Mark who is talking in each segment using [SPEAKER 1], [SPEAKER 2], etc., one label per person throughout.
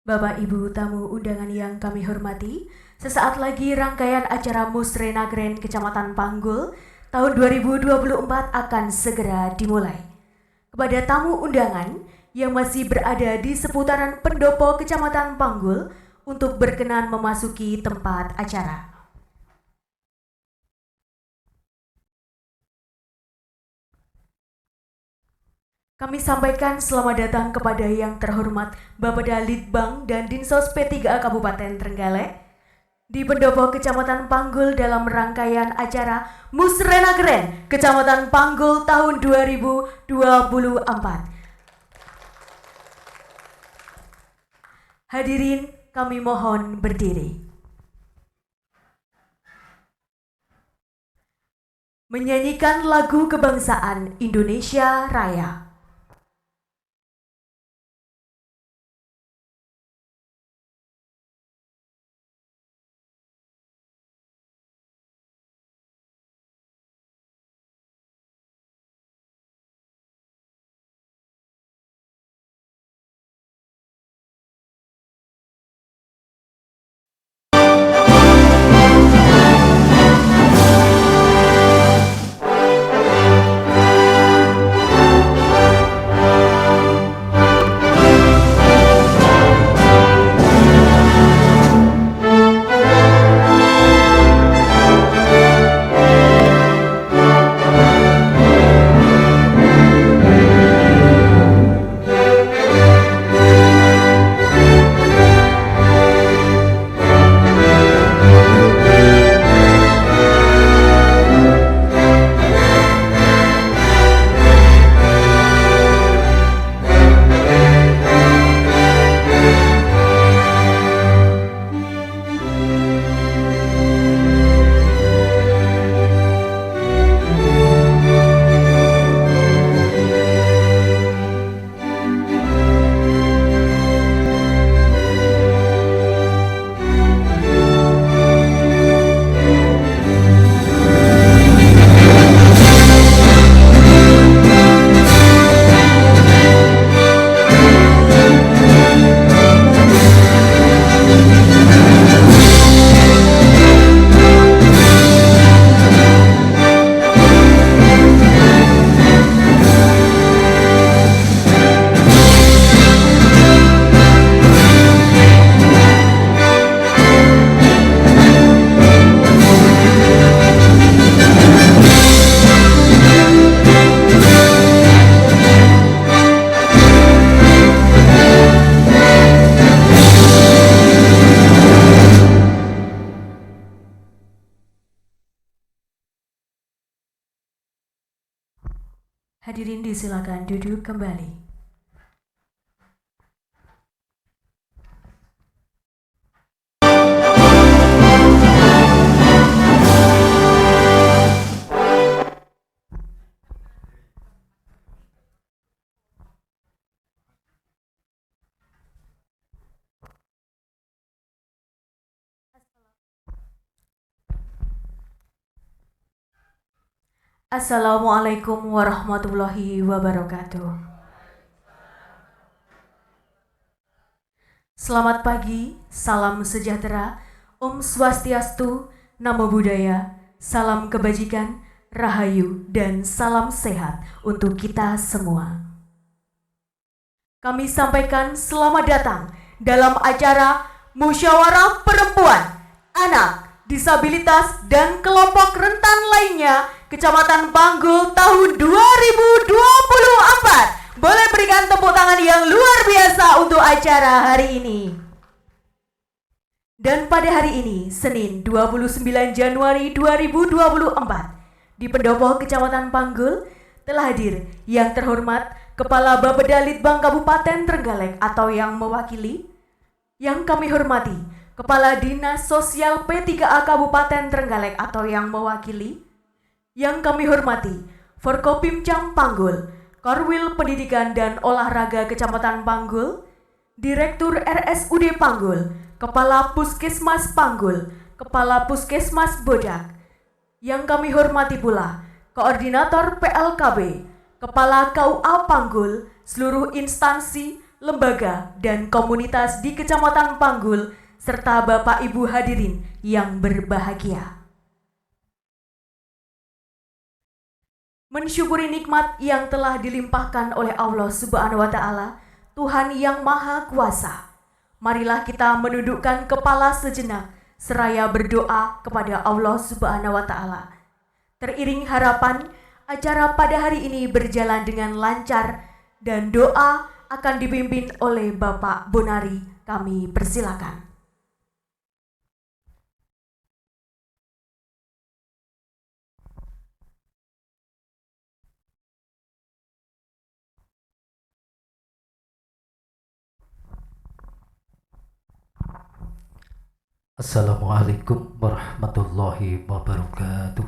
[SPEAKER 1] Bapak Ibu tamu undangan yang kami hormati, sesaat lagi rangkaian acara Musrenagren Kecamatan Panggul tahun 2024 akan segera dimulai. Kepada tamu undangan yang masih berada di seputaran pendopo Kecamatan Panggul untuk berkenan memasuki tempat acara. Kami sampaikan selamat datang kepada yang terhormat Bapeda Litbang dan Dinsos P3A Kabupaten Trenggalek di pendopo Kecamatan Panggul dalam rangkaian acara Musrenagren Kecamatan Panggul tahun 2024. Hadirin, kami mohon berdiri. Menyanyikan lagu kebangsaan Indonesia Raya. Hadirin disilakan duduk kembali. Assalamualaikum warahmatullahi wabarakatuh. Selamat pagi, salam sejahtera, Om Swastiastu, Namo Buddhaya, salam kebajikan, rahayu, dan salam sehat untuk kita semua. Kami sampaikan selamat datang dalam acara Musyawarah Perempuan, Anak, Disabilitas, dan kelompok rentan lainnya Kecamatan Panggul tahun 2024. Boleh berikan tepuk tangan yang luar biasa untuk acara hari ini. Dan pada hari ini, Senin 29 Januari 2024, di pendopo Kecamatan Panggul telah hadir yang terhormat Kepala Bapeda Litbang Kabupaten Trenggalek atau yang mewakili, yang kami hormati Kepala Dinas Sosial P3A Kabupaten Trenggalek atau yang mewakili, yang kami hormati Forkopimcam Panggul, Korwil Pendidikan dan Olahraga Kecamatan Panggul, Direktur RSUD Panggul, Kepala Puskesmas Panggul, Kepala Puskesmas Bodak, yang kami hormati pula Koordinator PLKB, Kepala KUA Panggul, seluruh instansi, lembaga, dan komunitas di Kecamatan Panggul, serta Bapak Ibu hadirin yang berbahagia. Mensyukuri nikmat yang telah dilimpahkan oleh Allah Subhanahu wa Ta'ala, Tuhan yang Maha Kuasa. Marilah kita menundukkan kepala sejenak seraya berdoa kepada Allah Subhanahu wa Ta'ala. Teriring harapan, acara pada hari ini berjalan dengan lancar dan doa akan dipimpin oleh Bapak Bonari. Kami persilakan.
[SPEAKER 2] Assalamualaikum warahmatullahi wabarakatuh.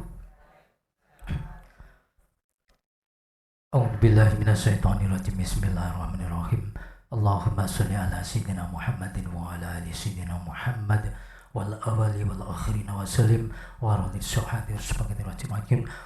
[SPEAKER 2] A'udzubillahi minasyaitonirrajim. Bismillahirrahmanirrahim. Allahumma sholli ala sayyidina Muhammadin wa ala ali sayyidina Muhammad wal awali wal akhirin wa sallim wa radhi syuhadir sebagai rajim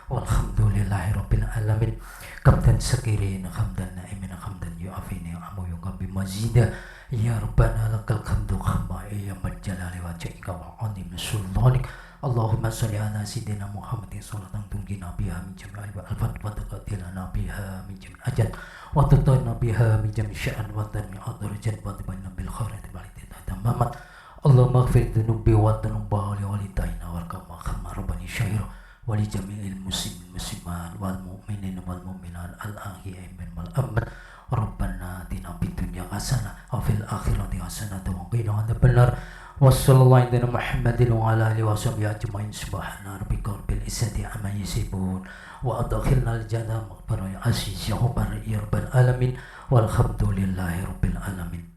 [SPEAKER 2] walhamdulillahi rabbil alamin. Kamdan sakirin hamdan na'imin hamdan yu'afini amu yuqabbi mazida. Ya Rabbana lakal hamdu khamma ya jalali wajhika wa azim sultanik. Allahumma sholli ala sayyidina Muhammadin salatan tunggina biha min jami'il al-fat wa taqatilana biha min jami'il ajal wa tutana biha min jami'il sya'an wa tanmi'at darajat wa tabanna bil khairat walidina tamamat. Allahumma ighfir dhunubi wa dhunuba li walidayna warhamna kama rabbani syaira wa li jami'il muslimin muslimat wal mu'minin wal mu'minat al-ahya'i minhum wal amwat. Rabbana atina fid dunya hasanah wa fil akhirati hasanah wa qina adzabannar. Wassallallahu ala Muhammadin wa ala alihi washabihi ajmain. Subhana rabbika rabbil izzati amma yasifun wa adkhilnal jannata maghfiratan ya aziz ya rabbal alamin walhamdulillahi rabbil alamin.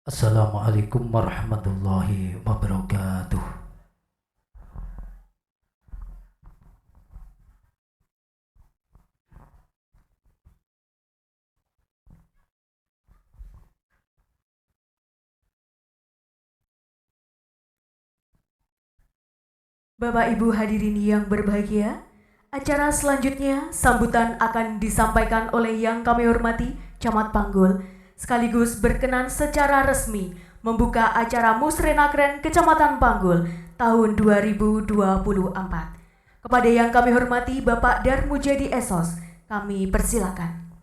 [SPEAKER 2] Assalamualaikum warahmatullahi wabarakatuh.
[SPEAKER 1] Bapak Ibu hadirin yang berbahagia, acara selanjutnya sambutan akan disampaikan oleh yang kami hormati Camat Panggul, sekaligus berkenan secara resmi membuka acara Musrenakren Kecamatan Panggul tahun 2024. Kepada yang kami hormati Bapak Darmujadi Esos, kami persilakan.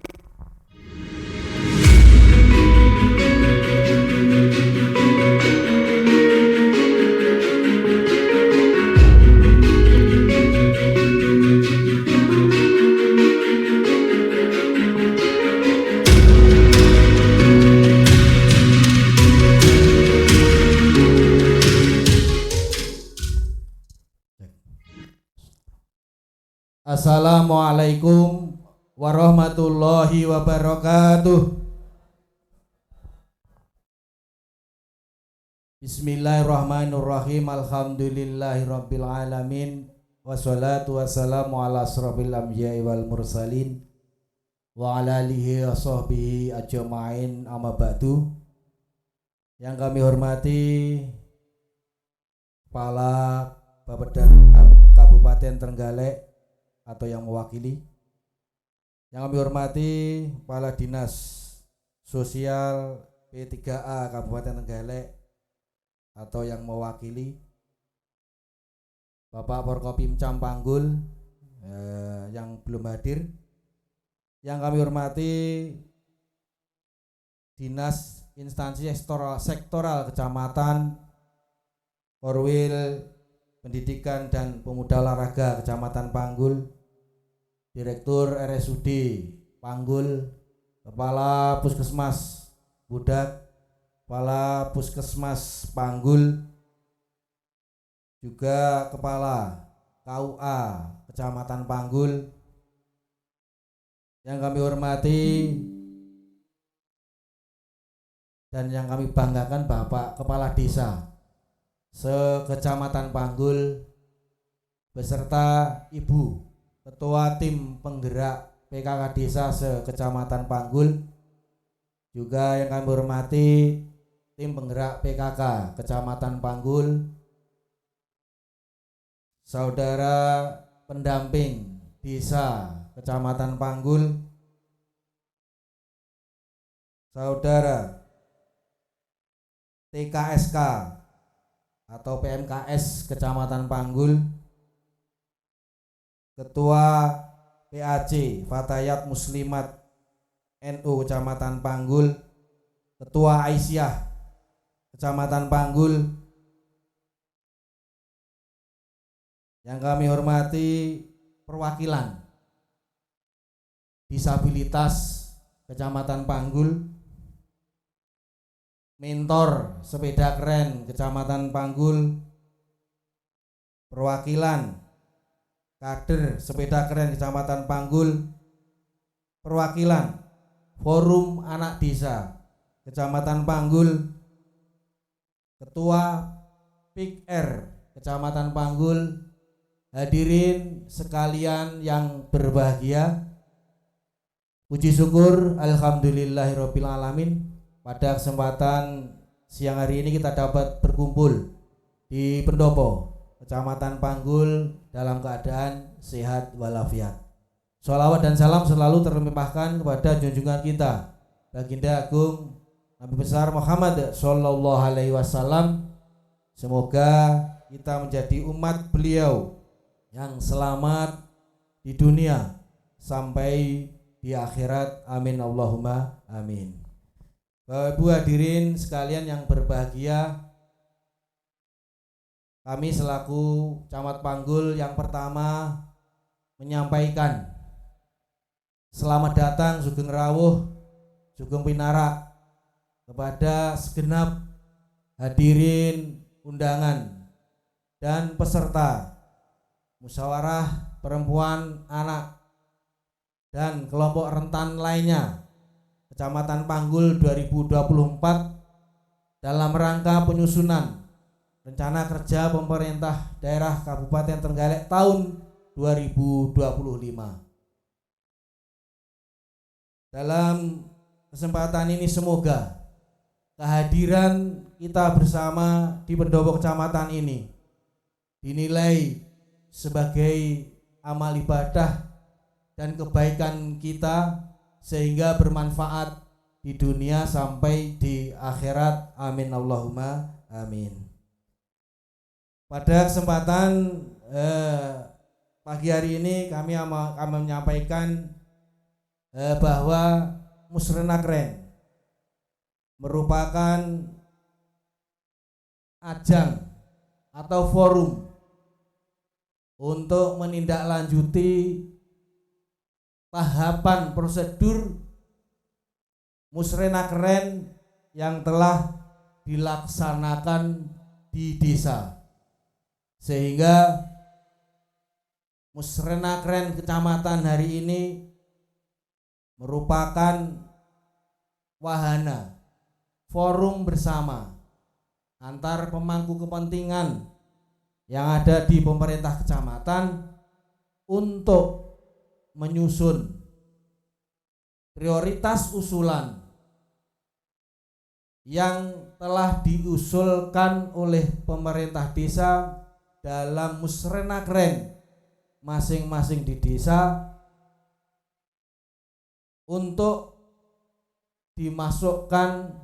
[SPEAKER 3] Assalamualaikum warahmatullahi wabarakatuh. Bismillahirrahmanirrahim. Alhamdulillahirabbil alamin. Wassalatu wassalamu ala asrofil anbiya'i wal mursalin wa ala alihi wa sahbihi ajma'in, amma ba'du. Yang kami hormati Kepala Bapeda Kabupaten Trenggalek atau yang mewakili, yang kami hormati Kepala Dinas Sosial P3A Kabupaten Trenggalek atau yang mewakili, Bapak Forkopim Cam Panggul yang belum hadir, yang kami hormati Dinas Instansi Sektoral Kecamatan, Korwil Pendidikan dan Pemuda Olahraga Kecamatan Panggul, Direktur RSUD Panggul, Kepala Puskesmas Budak, Kepala Puskesmas Panggul, juga Kepala KUA Kecamatan Panggul, yang kami hormati dan yang kami banggakan Bapak Kepala Desa se-Kecamatan Panggul beserta Ibu Ketua Tim Penggerak PKK Desa se-Kecamatan Panggul, juga yang kami hormati Tim Penggerak PKK Kecamatan Panggul, saudara pendamping Desa Kecamatan Panggul, Saudara TKSK atau PMKS Kecamatan Panggul, Ketua PAC Fatayat Muslimat NU Kecamatan Panggul, Ketua Aisyah Kecamatan Panggul, yang kami hormati perwakilan disabilitas Kecamatan Panggul, mentor sepeda keren Kecamatan Panggul, perwakilan kader sepeda keren Kecamatan Panggul, perwakilan forum anak desa Kecamatan Panggul, ketua PIKR Kecamatan Panggul, hadirin sekalian yang berbahagia, puji syukur alhamdulillahirabbil alamin. Pada kesempatan siang hari ini kita dapat berkumpul di Pendopo, Kecamatan Panggul dalam keadaan sehat walafiat. Sholawat dan salam selalu terlimpahkan kepada junjungan kita Baginda Agung Nabi besar Muhammad Sallallahu Alaihi Wasallam. Semoga kita menjadi umat beliau yang selamat di dunia sampai di akhirat. Amin Allahumma amin. Bapak Ibu hadirin sekalian yang berbahagia, kami selaku Camat Panggul yang pertama menyampaikan selamat datang Sugeng Rawuh, Sugeng Pinara kepada segenap hadirin undangan dan peserta musyawarah perempuan, anak, dan kelompok rentan lainnya Kecamatan Panggul 2024 dalam rangka penyusunan rencana kerja pemerintah daerah Kabupaten Trenggalek tahun 2025. Dalam kesempatan ini semoga kehadiran kita bersama di pendopo kecamatan ini dinilai sebagai amal ibadah dan kebaikan kita sehingga bermanfaat di dunia sampai di akhirat. Amin Allahumma amin. Pada kesempatan pagi hari ini kami menyampaikan bahwa Musrenakren merupakan ajang atau forum untuk menindaklanjuti tahapan prosedur Musrenakren yang telah dilaksanakan di desa, sehingga Musrenakren kecamatan hari ini merupakan wahana forum bersama antar pemangku kepentingan yang ada di pemerintah kecamatan untuk menyusun prioritas usulan yang telah diusulkan oleh pemerintah desa dalam Musrenakren masing-masing di desa untuk dimasukkan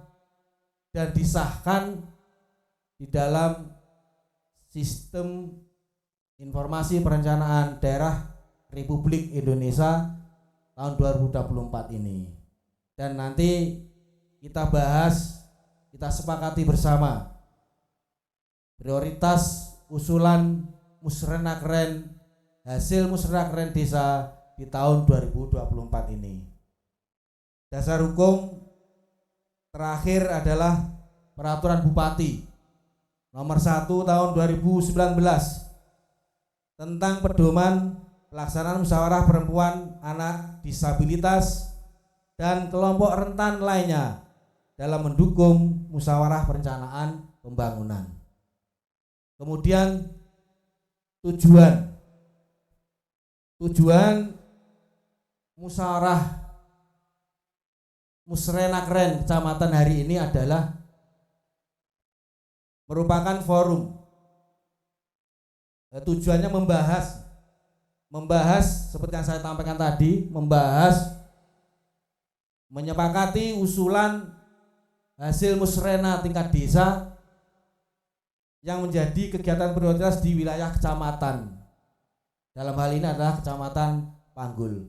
[SPEAKER 3] dan disahkan di dalam sistem informasi perencanaan daerah Republik Indonesia tahun 2024 ini. Dan nanti kita bahas, kita sepakati bersama prioritas usulan Musrenakren, hasil Musrenakren desa di tahun 2024 ini. Dasar hukum terakhir adalah Peraturan Bupati nomor 1 tahun 2019 tentang pedoman pelaksanaan musyawarah perempuan, anak, disabilitas, dan kelompok rentan lainnya dalam mendukung musyawarah perencanaan pembangunan. Kemudian tujuan musyawarah Musrenakren kecamatan hari ini adalah merupakan forum. Tujuannya membahas seperti yang saya sampaikan tadi, membahas menyepakati usulan hasil musrena tingkat desa yang menjadi kegiatan prioritas di wilayah kecamatan. Dalam hal ini adalah Kecamatan Panggul.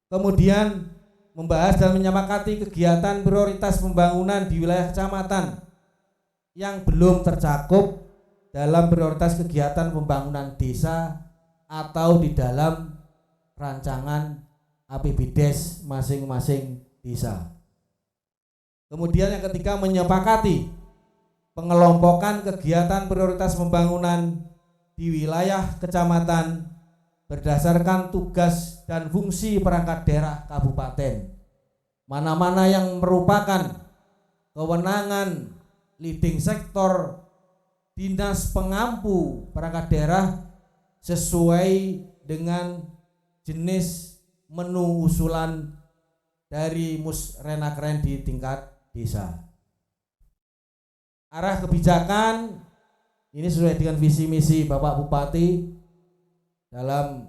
[SPEAKER 3] Kemudian membahas dan menyepakati kegiatan prioritas pembangunan di wilayah kecamatan yang belum tercakup dalam prioritas kegiatan pembangunan desa atau di dalam rancangan APBDes masing-masing desa. Kemudian yang ketiga, menyepakati pengelompokan kegiatan prioritas pembangunan di wilayah kecamatan berdasarkan tugas dan fungsi perangkat daerah kabupaten. Mana-mana yang merupakan kewenangan leading sektor dinas pengampu perangkat daerah sesuai dengan jenis menu usulan dari musrenakren di tingkat desa. Arah kebijakan ini sesuai dengan visi misi Bapak Bupati dalam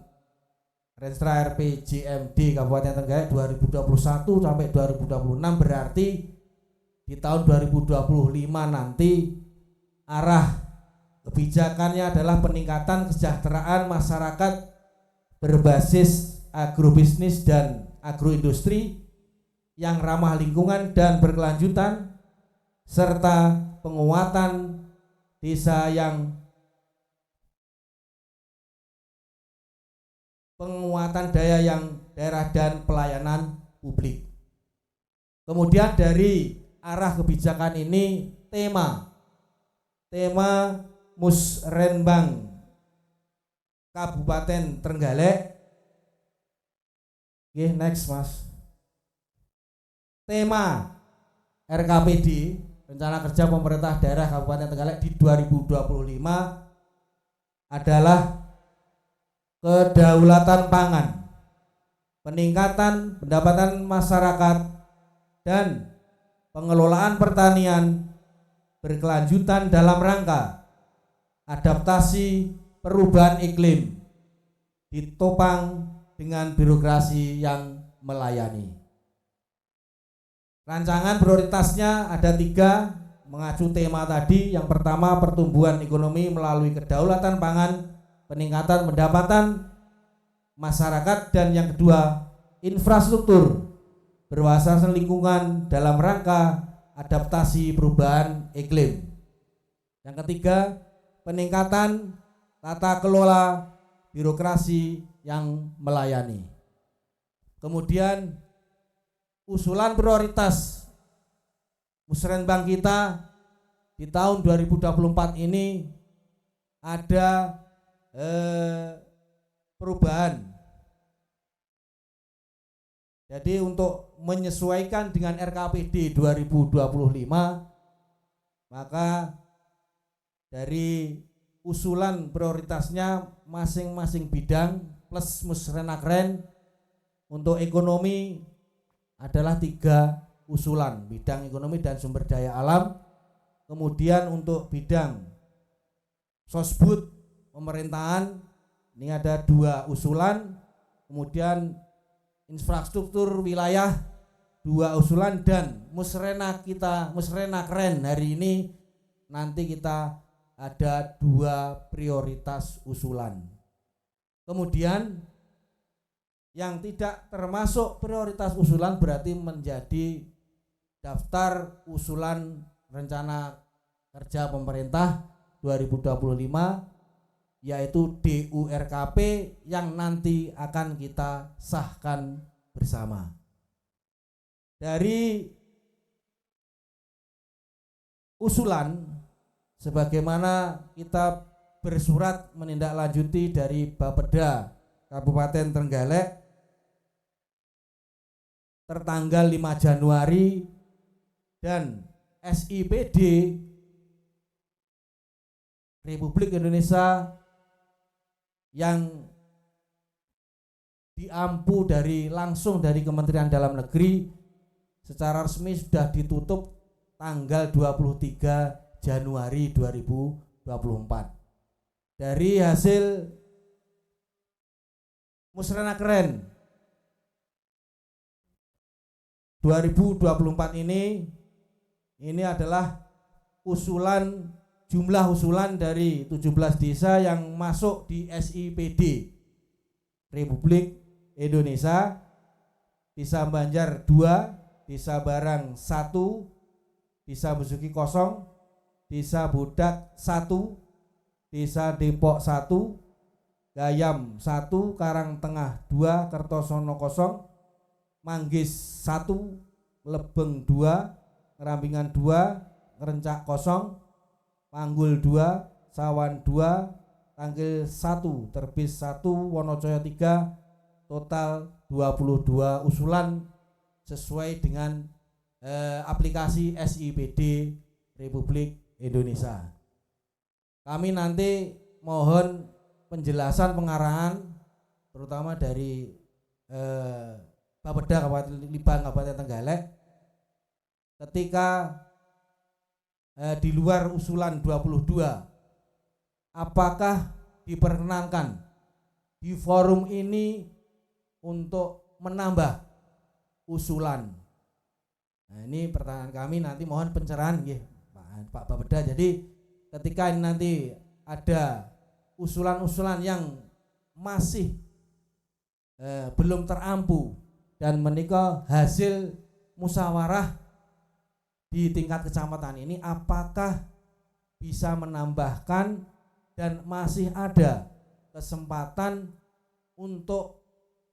[SPEAKER 3] Renstra RPJMD Kabupaten Trenggalek 2021 sampai 2026, berarti di tahun 2025 nanti arah kebijakannya adalah peningkatan kesejahteraan masyarakat berbasis agrobisnis dan agroindustri yang ramah lingkungan dan berkelanjutan, serta penguatan desa yang penguatan daya yang daerah dan pelayanan publik. Kemudian dari arah kebijakan ini tema Musrenbang Kabupaten Trenggalek. Oke, next Mas. Tema RKPD Rencana Kerja Pemerintah Daerah Kabupaten Trenggalek di 2025 adalah kedaulatan pangan, peningkatan pendapatan masyarakat, dan pengelolaan pertanian berkelanjutan dalam rangka adaptasi perubahan iklim ditopang dengan birokrasi yang melayani. Rancangan prioritasnya ada 3 mengacu tema tadi. Yang pertama, pertumbuhan ekonomi melalui kedaulatan pangan, peningkatan pendapatan masyarakat, dan yang kedua, infrastruktur berwawasan lingkungan dalam rangka adaptasi perubahan iklim. Yang ketiga, peningkatan tata kelola birokrasi yang melayani. Kemudian usulan prioritas Musrenbang kita di tahun 2024 ini ada perubahan. Jadi untuk menyesuaikan dengan RKPD 2025, maka dari usulan prioritasnya masing-masing bidang plus musrenakren untuk ekonomi adalah 3 usulan, bidang ekonomi dan sumber daya alam. Kemudian untuk bidang sosbud pemerintahan ini ada 2 usulan. Kemudian infrastruktur wilayah 2 usulan, dan musrenakren hari ini nanti kita ada 2 prioritas usulan. Kemudian yang tidak termasuk prioritas usulan berarti menjadi daftar usulan rencana kerja pemerintah 2025, yaitu DURKP yang nanti akan kita sahkan bersama. Dari usulan sebagaimana kita bersurat menindaklanjuti dari Bapeda Kabupaten Trenggalek tertanggal 5 Januari dan SIPD Republik Indonesia yang diampu langsung dari Kementerian Dalam Negeri secara resmi sudah ditutup tanggal 23 Januari 2024. Dari hasil musrenakren 2024 ini adalah jumlah usulan dari 17 desa yang masuk di SIPD Republik Indonesia. Desa Banjar 2, Desa Barang 1, Desa Besuki 0, Desa Bodak 1, Desa Depok 1, Gayam 1, Karangtengah 2, Kertosono 0, Manggis 1, Lebeng 2, Ngerampingan 2, Ngerencak 0, Panggul 2, Sawan 2, Tanggil 1, Terbis 1, Wonocoyo 3, total 22 usulan sesuai dengan aplikasi SIPD Republik Indonesia. Kami nanti mohon penjelasan pengarahan terutama dari Bapeda Kabupaten Libang Kabupaten Trenggalek ketika di luar usulan 22, apakah diperkenankan di forum ini untuk menambah usulan. Nah, ini pertanyaan kami, nanti mohon pencerahan Pak Bapeda. Jadi ketika ini nanti ada usulan-usulan yang masih belum terampu dan menika hasil musyawarah di tingkat kecamatan ini, apakah bisa menambahkan dan masih ada kesempatan untuk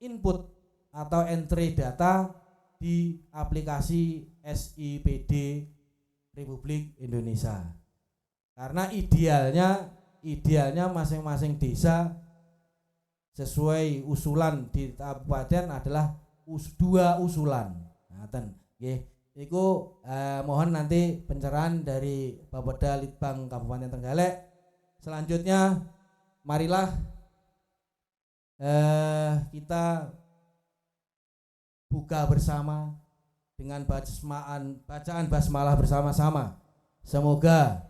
[SPEAKER 3] input atau entry data di aplikasi SIPD Republik Indonesia. Karena idealnya masing-masing desa sesuai usulan di kabupaten adalah 2 usulan. Ngaten nggih. Iku mohon nanti pencerahan dari Bapeda Litbang Kabupaten Trenggalek. Selanjutnya marilah kita buka bersama dengan bacaan basmalah bersama-sama. Semoga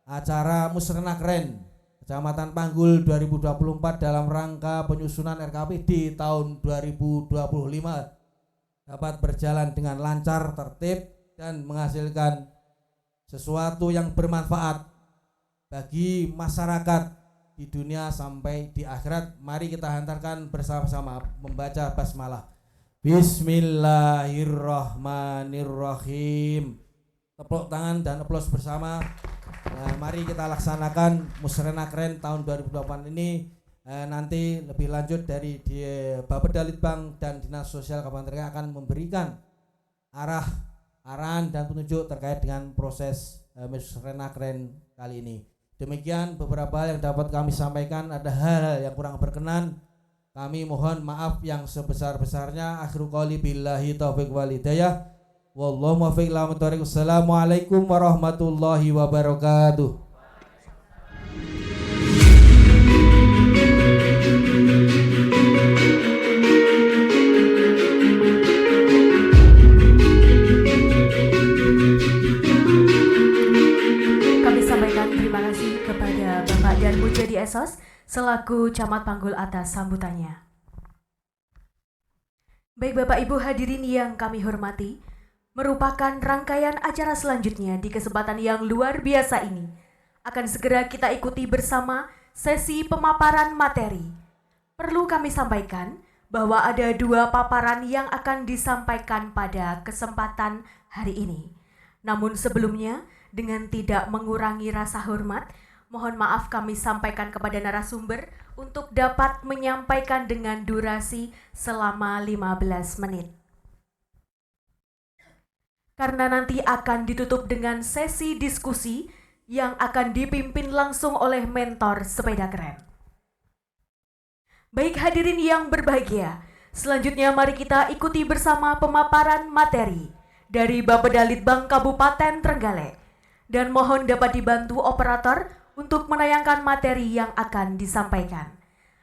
[SPEAKER 3] acara Musrenakren Kecamatan Panggul 2024 dalam rangka penyusunan RKPD tahun 2025 dapat berjalan dengan lancar, tertib, dan menghasilkan sesuatu yang bermanfaat bagi masyarakat di dunia sampai di akhirat. Mari kita hantarkan bersama-sama membaca basmalah. Bismillahirrahmanirrahim. Tepuk tangan dan aplaus bersama. Mari kita laksanakan Musrenakren tahun 2024 ini. Nanti lebih lanjut dari Bapeda Litbang dan Dinas Sosial Kabupaten Trenggalek akan memberikan arahan dan petunjuk terkait dengan proses Musrenakren kali ini. Demikian beberapa hal yang dapat kami sampaikan. Ada hal yang kurang berkenan, kami mohon maaf yang sebesar-besarnya. Akhiru qouli billahi taufiq wal hidayah. Wallahu muwaffiq ila aqwamit thoriq. Wassalamualaikum warahmatullahi wabarakatuh.
[SPEAKER 1] Kami sampaikan terima kasih kepada Bapak dan Bu Jadi Esos selaku Camat Panggul atas sambutannya. Baik Bapak Ibu hadirin yang kami hormati, merupakan rangkaian acara selanjutnya di kesempatan yang luar biasa ini. Akan segera kita ikuti bersama sesi pemaparan materi. Perlu kami sampaikan bahwa ada 2 paparan yang akan disampaikan pada kesempatan hari ini. Namun sebelumnya, dengan tidak mengurangi rasa hormat, mohon maaf kami sampaikan kepada narasumber untuk dapat menyampaikan dengan durasi selama 15 menit. Karena nanti akan ditutup dengan sesi diskusi yang akan dipimpin langsung oleh mentor sepeda keren. Baik hadirin yang berbahagia, selanjutnya mari kita ikuti bersama pemaparan materi dari Bapeda Litbang Kabupaten Trenggalek. Dan mohon dapat dibantu operator untuk menayangkan materi yang akan disampaikan.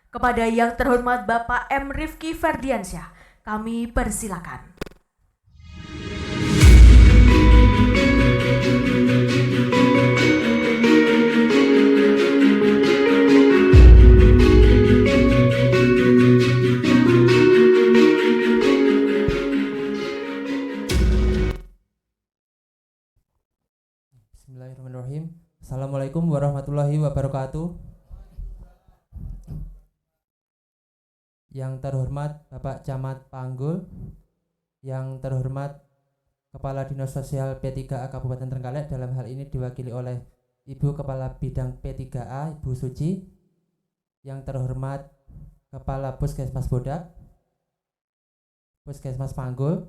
[SPEAKER 1] Kepada yang terhormat Bapak M. Rifki Ferdiansyah, kami persilakan.
[SPEAKER 4] Bismillahirrahmanirrahim. Assalamualaikum warahmatullahi wabarakatuh. Yang terhormat Bapak Camat Panggul, yang terhormat Kepala Dinas Sosial P3A Kabupaten Trenggalek, dalam hal ini diwakili oleh Ibu Kepala Bidang P3A Ibu Suci, yang terhormat Kepala Puskesmas Bodak, Puskesmas Panggul,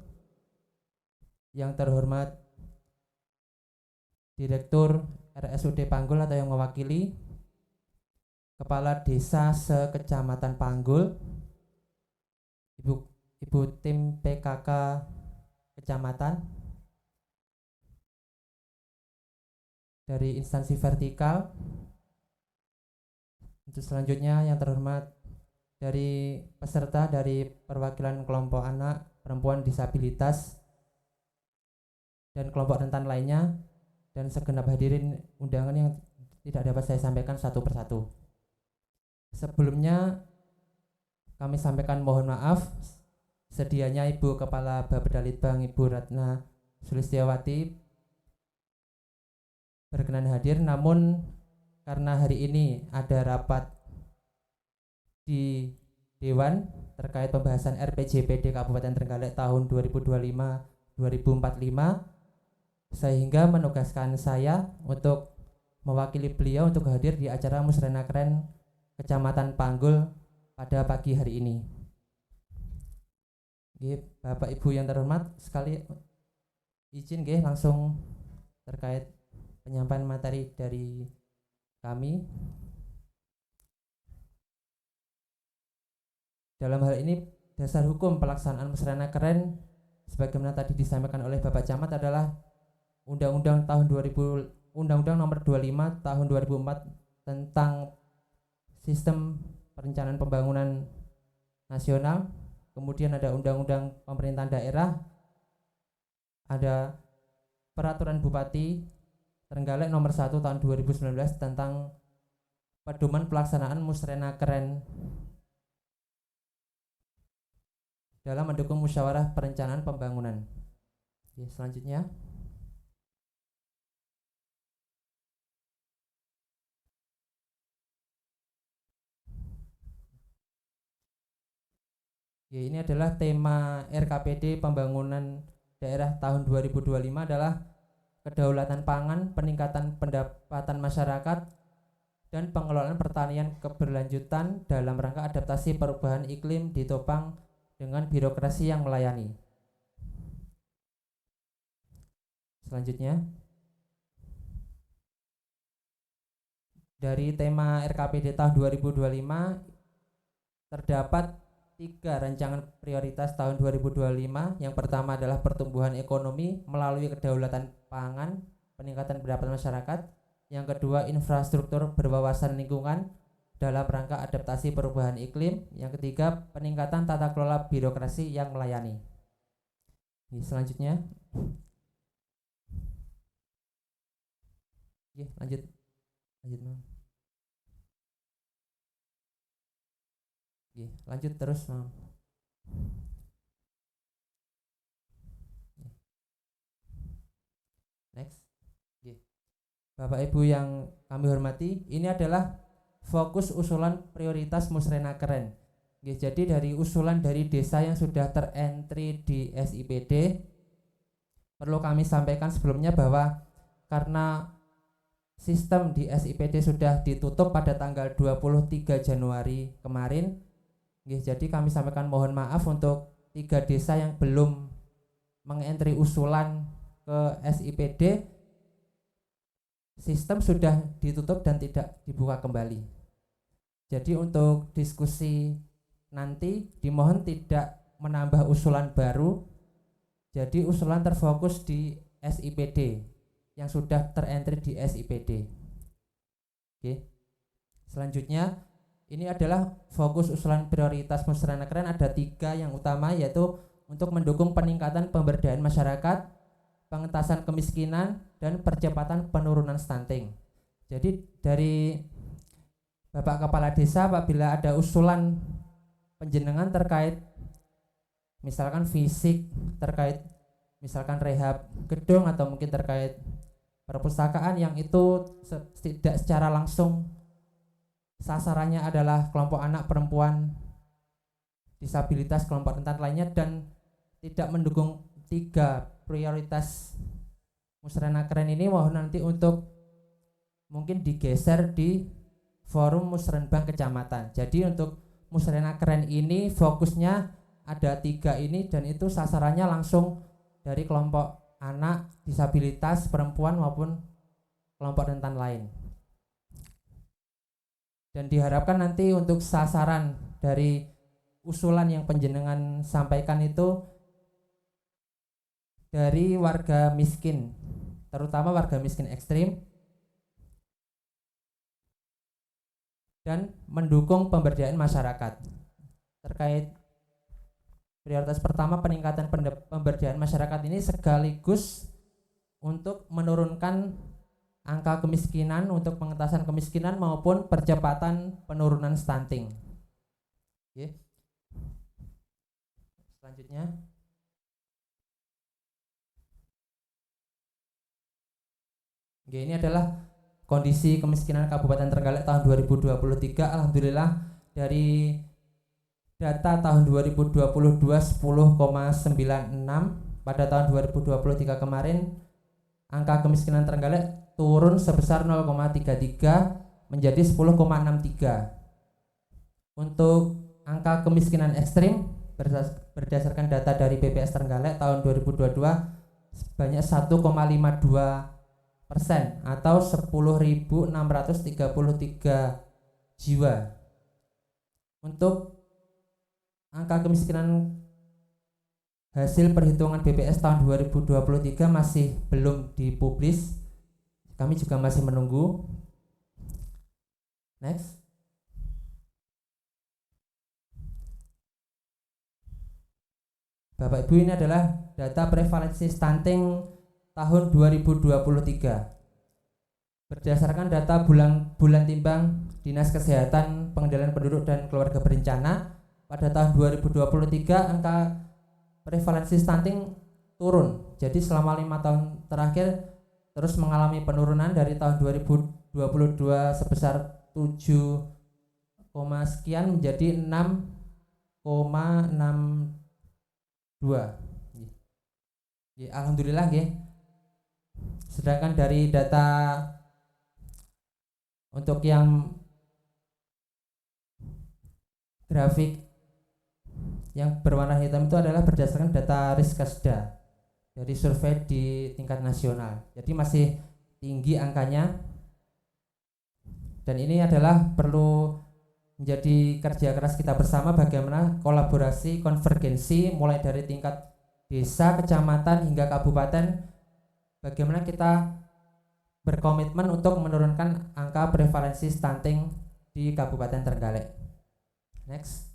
[SPEAKER 4] yang terhormat Direktur RSUD Panggul atau yang mewakili, Kepala Desa se-Kecamatan Panggul, Ibu tim PKK Kecamatan dari instansi vertikal. Untuk selanjutnya yang terhormat dari peserta dari perwakilan kelompok anak, perempuan, disabilitas, dan kelompok rentan lainnya, dan segenap hadirin undangan yang tidak dapat saya sampaikan satu persatu. Sebelumnya kami sampaikan mohon maaf, sedianya Ibu Kepala Bapeda Litbang Ibu Ratna Sulistiawati berkenan hadir, namun karena hari ini ada rapat di Dewan terkait pembahasan RPJPD Kabupaten Trenggalek tahun 2025-2045, sehingga menugaskan saya untuk mewakili beliau untuk hadir di acara Musrenakren Kecamatan Panggul pada pagi hari ini. Bapak Ibu yang terhormat sekali, izin langsung terkait penyampaian materi dari kami. Dalam hal ini dasar hukum pelaksanaan Musrenakren sebagaimana tadi disampaikan oleh Bapak Camat adalah Undang-Undang Nomor 25 Tahun 2004 tentang Sistem Perencanaan Pembangunan Nasional, kemudian ada Undang-Undang Pemerintahan Daerah, ada Peraturan Bupati Trenggalek Nomor 1 Tahun 2019 tentang pedoman pelaksanaan Musrenakren dalam mendukung musyawarah perencanaan pembangunan. Oke, selanjutnya. Ya, ini adalah tema RKPD Pembangunan Daerah tahun 2025 adalah kedaulatan pangan, peningkatan pendapatan masyarakat, dan pengelolaan pertanian keberlanjutan dalam rangka adaptasi perubahan iklim ditopang dengan birokrasi yang melayani. Selanjutnya, dari tema RKPD tahun 2025 terdapat 3 rancangan prioritas tahun 2025. Yang pertama adalah pertumbuhan ekonomi melalui kedaulatan pangan, peningkatan pendapatan masyarakat. Yang kedua, infrastruktur berwawasan lingkungan dalam rangka adaptasi perubahan iklim. Yang ketiga, peningkatan tata kelola birokrasi yang melayani. Selanjutnya. Lanjut. Lanjut terus. Next. Bapak Ibu yang kami hormati, ini adalah fokus usulan prioritas Musrenakren. Jadi dari usulan dari desa yang sudah terentry di SIPD, perlu kami sampaikan sebelumnya bahwa karena sistem di SIPD sudah ditutup pada tanggal 23 Januari kemarin, jadi kami sampaikan mohon maaf untuk 3 desa yang belum mengentry usulan ke SIPD. Sistem sudah ditutup dan tidak dibuka kembali. Jadi untuk diskusi nanti dimohon tidak menambah usulan baru. Jadi usulan terfokus di SIPD yang sudah terentry di SIPD. Oke. Selanjutnya, ini adalah fokus usulan prioritas Musrenakren, ada 3 yang utama, yaitu untuk mendukung peningkatan pemberdayaan masyarakat, pengentasan kemiskinan, dan percepatan penurunan stunting. Jadi dari Bapak Kepala Desa, apabila ada usulan penjenengan terkait misalkan fisik, terkait misalkan rehab gedung, atau mungkin terkait perpustakaan yang itu tidak secara langsung sasarannya adalah kelompok anak, perempuan, disabilitas, kelompok rentan lainnya, dan tidak mendukung 3 prioritas musrenakren ini, mohon nanti untuk mungkin digeser di forum musrenbang kecamatan. Jadi untuk musrenakren ini fokusnya ada 3 ini, dan itu sasarannya langsung dari kelompok anak, disabilitas, perempuan maupun kelompok rentan lain. Dan diharapkan nanti untuk sasaran dari usulan yang panjenengan sampaikan itu dari warga miskin, terutama warga miskin ekstrim, dan mendukung pemberdayaan masyarakat. Terkait prioritas pertama, peningkatan pemberdayaan masyarakat ini sekaligus untuk menurunkan angka kemiskinan, untuk pengentasan kemiskinan maupun percepatan penurunan stunting. Oke. Selanjutnya, oke, ini adalah kondisi kemiskinan Kabupaten Trenggalek tahun 2023. Alhamdulillah dari data tahun 2022 10,96, pada tahun 2023 kemarin angka kemiskinan Trenggalek turun sebesar 0,33 menjadi 10,63. Untuk angka kemiskinan ekstrim berdasarkan data dari BPS Trenggalek tahun 2022 sebanyak 1,52% atau 10.633 jiwa. Untuk angka kemiskinan hasil perhitungan BPS tahun 2023 masih belum dipublis. Kami juga masih menunggu. Next. Bapak Ibu, ini adalah data prevalensi stunting tahun 2023. Berdasarkan data bulan timbang Dinas Kesehatan, Pengendalian Penduduk dan Keluarga Berencana, pada tahun 2023 angka prevalensi stunting turun. Jadi selama 5 tahun terakhir terus mengalami penurunan dari tahun 2022 sebesar 7, sekian menjadi 6,62. Ya, alhamdulillah ya. Sedangkan dari data untuk yang grafik yang berwarna hitam itu adalah berdasarkan data Riskasda dari survei di tingkat nasional. Jadi masih tinggi angkanya, dan ini adalah perlu menjadi kerja keras kita bersama bagaimana kolaborasi, konvergensi mulai dari tingkat desa, kecamatan hingga kabupaten, bagaimana kita berkomitmen untuk menurunkan angka prevalensi stunting di Kabupaten Trenggalek. Next.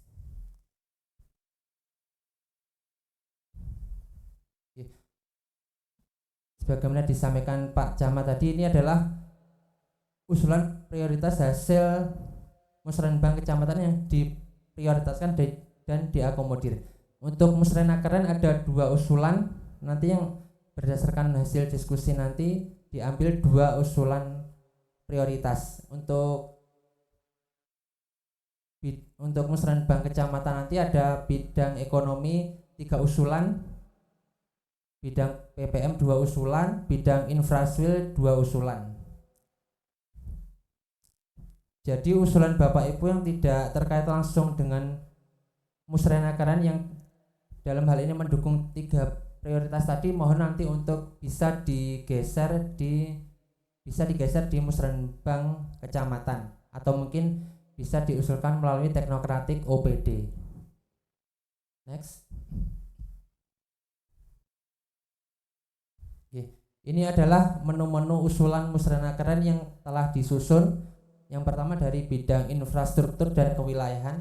[SPEAKER 4] Sebagaimana disampaikan Pak Camat tadi, ini adalah usulan prioritas hasil musrenbang kecamatan yang diprioritaskan dan diakomodir. Untuk musrenakeren ada 2 usulan, nanti yang berdasarkan hasil diskusi nanti diambil 2 usulan prioritas. Untuk musrenbang kecamatan nanti ada bidang ekonomi 3 usulan, bidang PPM 2 usulan, bidang infrastruktur 2 usulan. Jadi usulan Bapak Ibu yang tidak terkait langsung dengan musrenakeren yang dalam hal ini mendukung 3 prioritas tadi, mohon nanti untuk bisa digeser di musrenbang kecamatan, atau mungkin bisa diusulkan melalui teknokratik OPD. Next. Oke. Ini adalah menu-menu usulan musrenakeren yang telah disusun. Yang pertama dari bidang infrastruktur dan kewilayahan.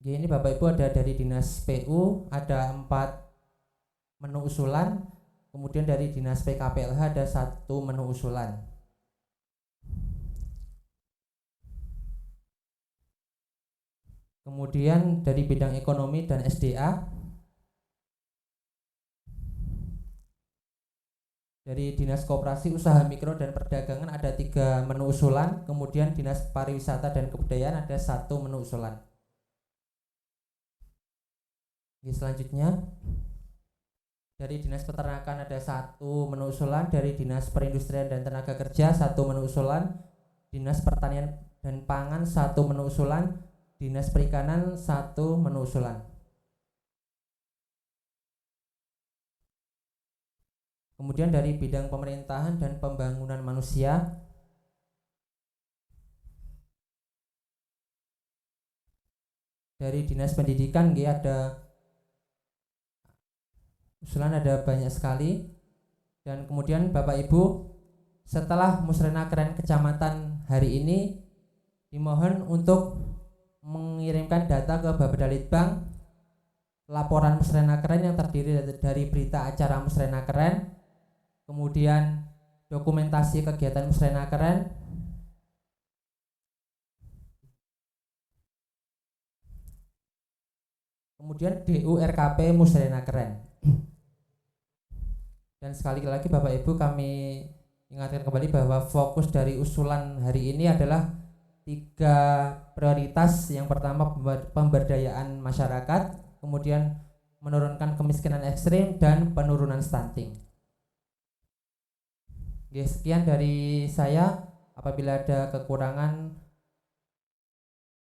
[SPEAKER 4] Ini Bapak Ibu ada dari Dinas PU ada 4 menu usulan, kemudian dari Dinas PKPLH ada 1 menu usulan. Kemudian dari bidang ekonomi dan SDA Dari Dinas Koperasi Usaha Mikro dan Perdagangan ada 3 menu usulan, kemudian Dinas Pariwisata dan Kebudayaan ada 1 menu usulan. Selanjutnya dari Dinas Peternakan ada 1 menu usulan, dari Dinas Perindustrian dan Tenaga Kerja 1 menu usulan, Dinas Pertanian dan Pangan 1 menu usulan, Dinas Perikanan 1 menu usulan. Kemudian dari bidang pemerintahan dan pembangunan manusia dari Dinas Pendidikan ada usulan ada banyak sekali. Dan kemudian Bapak Ibu, setelah Musrenakren Kecamatan hari ini dimohon untuk mengirimkan data ke Bapedalitbang laporan Musrenakren yang terdiri dari berita acara Musrenakren, kemudian dokumentasi kegiatan Musrenakren, kemudian DURKP Musrenakren. Dan sekali lagi Bapak Ibu, kami ingatkan kembali bahwa fokus dari usulan hari ini adalah 3 prioritas. Yang pertama pemberdayaan masyarakat, kemudian menurunkan kemiskinan ekstrim, dan penurunan stunting. Oke, sekian dari saya. Apabila ada kekurangan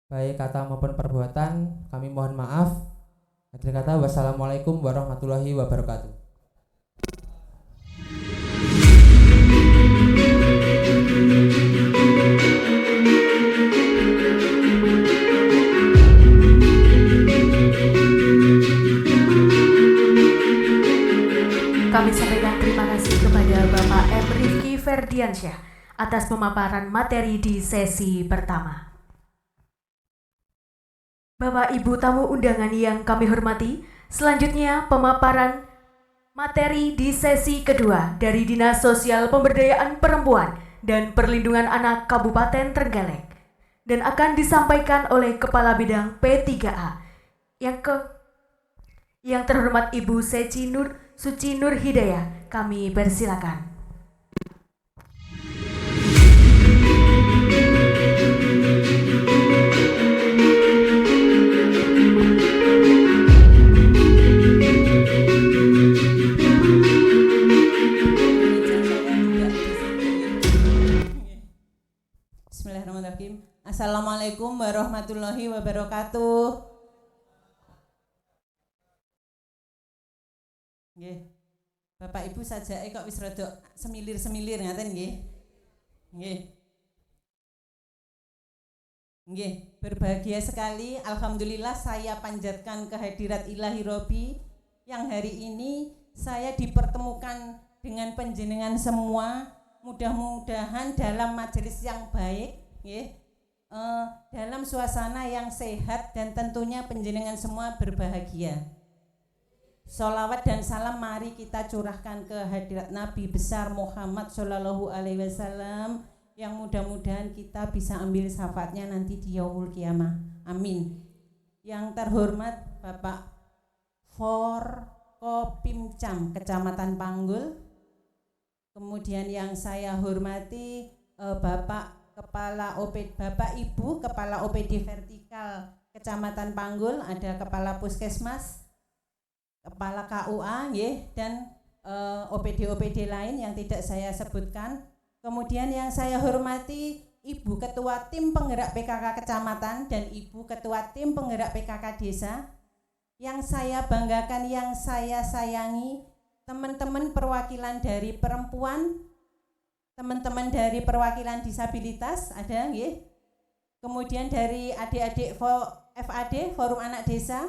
[SPEAKER 4] baik kata maupun perbuatan, kami mohon maaf. Akhir kata, wassalamualaikum warahmatullahi wabarakatuh.
[SPEAKER 1] Kami sampaikan terima kasih kepada Bapak M. Rifki Ferdiansyah atas pemaparan materi di sesi pertama. Bapak Ibu tamu undangan yang kami hormati, selanjutnya pemaparan materi di sesi kedua dari Dinas Sosial Pemberdayaan Perempuan dan Perlindungan Anak Kabupaten Trenggalek dan akan disampaikan oleh Kepala Bidang P3A yang terhormat Ibu Suci Nur Hidayah. Kami persilakan.
[SPEAKER 5] Bismillahirrahmanirrahim. Assalamualaikum warahmatullahi wabarakatuh. Nggih. Bapak Ibu sajake kok wis rada semilir-semilir ngaten nggih. Nggih. Nggih, berbahagia sekali. Alhamdulillah saya panjatkan kehadirat Ilahi Robbi yang hari ini saya dipertemukan dengan panjenengan semua. Mudah-mudahan dalam majelis yang baik, nggih. Dalam suasana yang sehat dan tentunya panjenengan semua berbahagia. Sholawat dan salam mari kita curahkan ke hadirat Nabi besar Muhammad Shallallahu Alaihi Wasallam yang mudah-mudahan kita bisa ambil syafaatnya nanti di yaumul kiamah. Amin. Yang terhormat Bapak Forkopimcam Kecamatan Panggul, kemudian yang saya hormati Bapak Ibu Kepala OPD Vertikal Kecamatan Panggul, ada Kepala Puskesmas, Kepala KUA, dan OPD-OPD lain yang tidak saya sebutkan. Kemudian yang saya hormati Ibu Ketua Tim Penggerak PKK Kecamatan dan Ibu Ketua Tim Penggerak PKK Desa. Yang saya banggakan, yang saya sayangi, teman-teman perwakilan dari perempuan, teman-teman dari perwakilan disabilitas ada, kemudian dari adik-adik FAD Forum Anak Desa,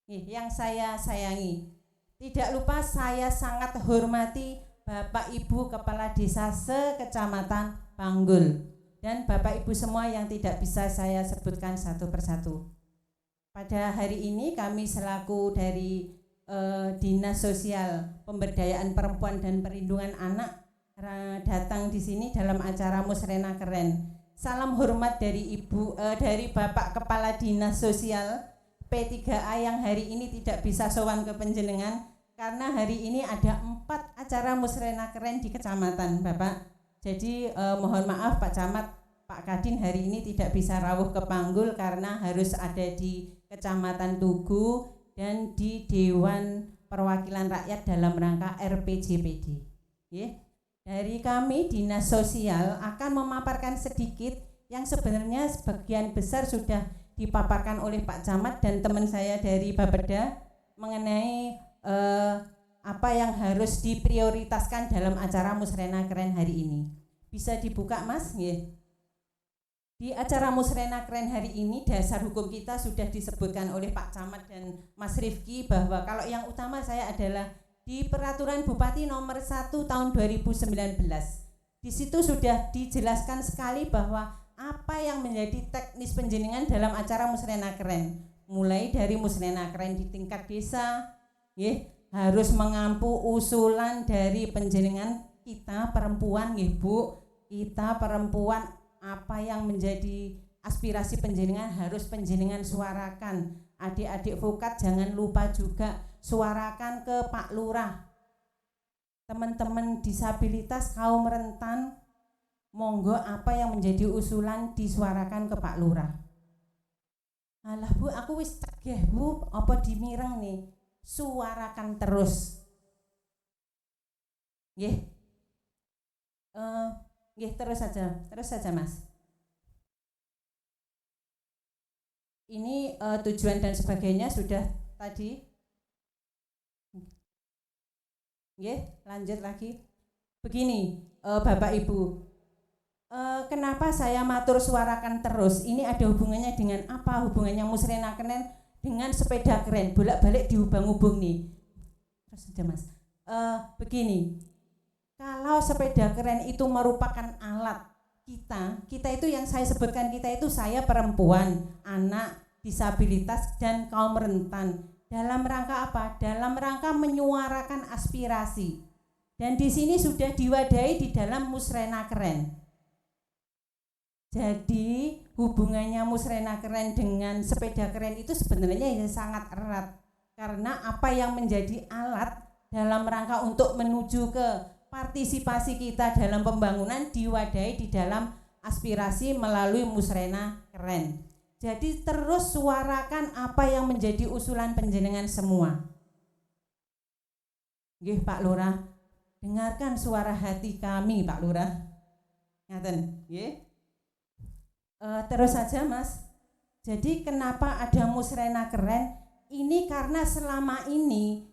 [SPEAKER 5] yang saya sayangi. Tidak lupa saya sangat hormati Bapak Ibu Kepala Desa se-Kecamatan Panggul dan Bapak Ibu semua yang tidak bisa saya sebutkan satu persatu. Pada hari ini kami selaku dari Dinas Sosial Pemberdayaan Perempuan dan Perlindungan Anak datang di sini dalam acara Musrenakren. Salam hormat dari dari Bapak Kepala Dinas Sosial P3A yang hari ini tidak bisa sowan ke panjenengan karena hari ini ada 4 acara musrenakren di kecamatan Bapak. Jadi mohon maaf Pak Camat, Pak Kadin hari ini tidak bisa rawuh ke Panggul karena harus ada di Kecamatan Tugu dan di Dewan Perwakilan Rakyat dalam rangka RPJPD. Dari kami Dinas Sosial akan memaparkan sedikit yang sebenarnya sebagian besar sudah dipaparkan oleh Pak Camat dan teman saya dari Bapeda mengenai apa yang harus diprioritaskan dalam acara musrenakren hari ini. Bisa dibuka Mas? Di acara musrenakren hari ini dasar hukum kita sudah disebutkan oleh Pak Camat dan Mas Rifki bahwa kalau yang utama saya adalah di Peraturan Bupati nomor 1 tahun 2019. Di situ sudah dijelaskan sekali bahwa apa yang menjadi teknis penjenengan dalam acara musrenakren, mulai dari musrenakren di tingkat desa, harus mengampu usulan dari penjenengan kita perempuan, Bu, kita perempuan, apa yang menjadi aspirasi penjenengan harus penjenengan suarakan. Adik-adik Vokat jangan lupa juga suarakan ke Pak Lurah. Teman-teman disabilitas kaum rentan, monggo apa yang menjadi usulan disuarakan ke Pak Lurah. Alah Bu, aku wis cegah Bu, apa dimireng nih? Suarakan terus. Terus saja Mas. Ini tujuan dan sebagainya sudah tadi. Lanjut lagi. Begini, Bapak Ibu, kenapa saya matur suarakan terus? Ini ada hubungannya dengan apa? Hubungannya musrenakren dengan sepeda keren, bolak-balik dihubung-hubung nih. Terus aja Mas. Begini, kalau sepeda keren itu merupakan alat kita itu yang saya sebutkan, kita itu saya perempuan, anak, disabilitas dan kaum rentan. Dalam rangka apa? Dalam rangka menyuarakan aspirasi. Dan di sini sudah diwadahi di dalam musrenakren. Jadi hubungannya musrenakren dengan sepeda keren itu sebenarnya sangat erat. Karena apa yang menjadi alat dalam rangka untuk menuju ke partisipasi kita dalam pembangunan diwadahi di dalam aspirasi melalui musrenakren. Jadi terus suarakan apa yang menjadi usulan penjenengan semua. Pak Lurah, dengarkan suara hati kami Pak Lurah. Ngaten, terus saja Mas. Jadi kenapa ada musrenakren? Ini karena selama ini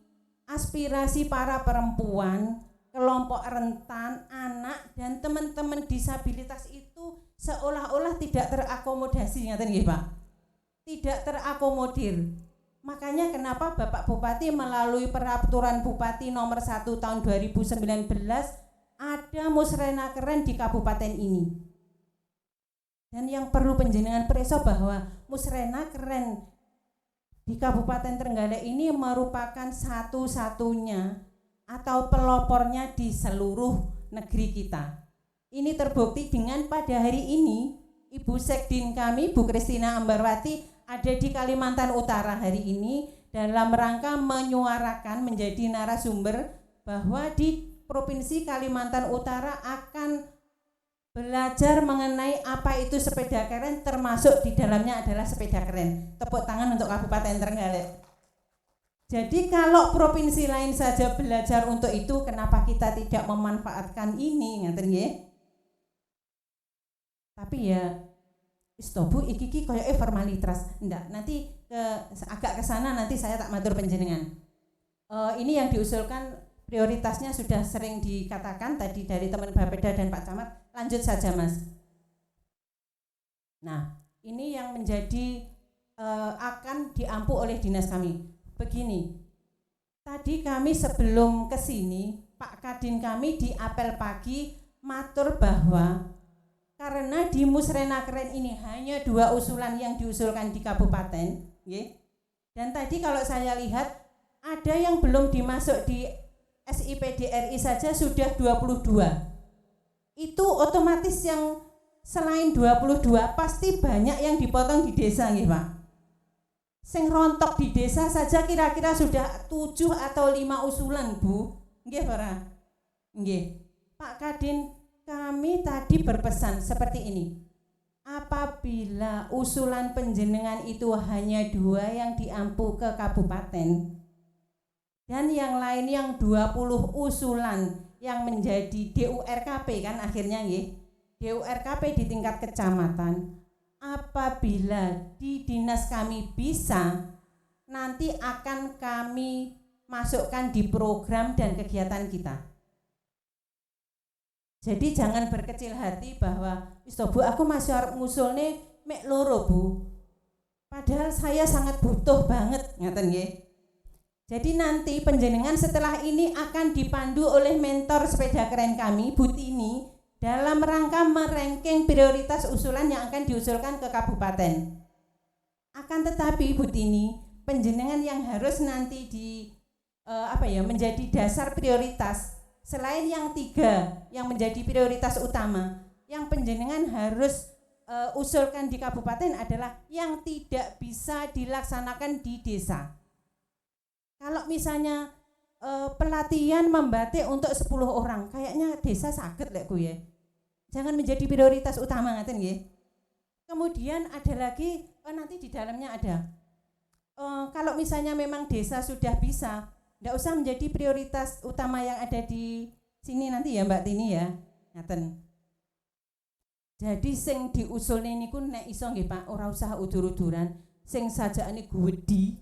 [SPEAKER 5] aspirasi para perempuan, kelompok rentan, anak dan teman-teman disabilitas itu seolah-olah tidak terakomodasi, ngaten nggih Pak? Tidak terakomodir. Makanya kenapa Bapak Bupati melalui Peraturan Bupati nomor 1 tahun 2019 ada musrenakren di kabupaten ini. Dan yang perlu penjenengan preso bahwa musrenakren di Kabupaten Trenggalek ini merupakan satu-satunya atau pelopornya di seluruh negeri kita. Ini terbukti dengan pada hari ini Ibu Sekdin kami, Bu Kristina Ambarwati ada di Kalimantan Utara hari ini dalam rangka menyuarakan menjadi narasumber bahwa di Provinsi Kalimantan Utara akan belajar mengenai apa itu sepeda keren, termasuk di dalamnya adalah sepeda keren. Tepuk tangan untuk Kabupaten Trenggalek. Jadi kalau provinsi lain saja belajar untuk itu, kenapa kita tidak memanfaatkan ini, ngaten nggih? Tapi ya istobu iki koyoke formalitas. Ndak, nanti agak ke sana nanti saya tak matur panjenengan. Ini yang diusulkan prioritasnya sudah sering dikatakan tadi dari teman Bapeda dan Pak Camat. Lanjut saja Mas. Nah, ini yang menjadi akan diampu oleh dinas kami. Begini, tadi kami sebelum ke sini, Pak Kadin kami di apel pagi matur bahwa karena di musrenakren ini hanya 2 usulan yang diusulkan di kabupaten, dan tadi kalau saya lihat ada yang belum dimasuk di SIPDRI saja sudah 22. Itu otomatis yang selain 22 pasti banyak yang dipotong di desa nggih Pak. Sing rontok di desa saja kira-kira sudah 7 atau 5 usulan, Bu. Nggih, Para? Nggih. Pak Kadin, kami tadi berpesan seperti ini. Apabila usulan penjenengan itu hanya 2 yang diampu ke kabupaten dan yang lain yang 20 usulan yang menjadi DURKP kan akhirnya nggih. DURKP di tingkat kecamatan. Apabila di dinas kami bisa, nanti akan kami masukkan di program dan kegiatan kita. Jadi jangan berkecil hati bahwa wis Bu aku masih arep ngusulne mek loro Bu. Padahal saya sangat butuh banget, ngaten nggih. Jadi nanti penjenengan setelah ini akan dipandu oleh mentor sepeda keren kami, Bu Tini, dalam rangka meranking prioritas usulan yang akan diusulkan ke kabupaten. Akan tetapi Bu Tini, penjenengan yang harus nanti menjadi dasar prioritas selain yang 3 yang menjadi prioritas utama, yang penjenengan harus usulkan di kabupaten adalah yang tidak bisa dilaksanakan di desa. Kalau misalnya pelatihan membatik untuk 10 orang, kayaknya desa sakit lek ku ya. Jangan menjadi prioritas utama ngaten nggih. Kemudian ada lagi nanti di dalamnya ada. Kalau misalnya memang desa sudah bisa, ndak usah menjadi prioritas utama yang ada di sini nanti ya Mbak Tini ya. Ngaten. Jadi sing diusulne niku nek iso nggih Pak, ora usah udur-uduran, sing sajaane gwedi,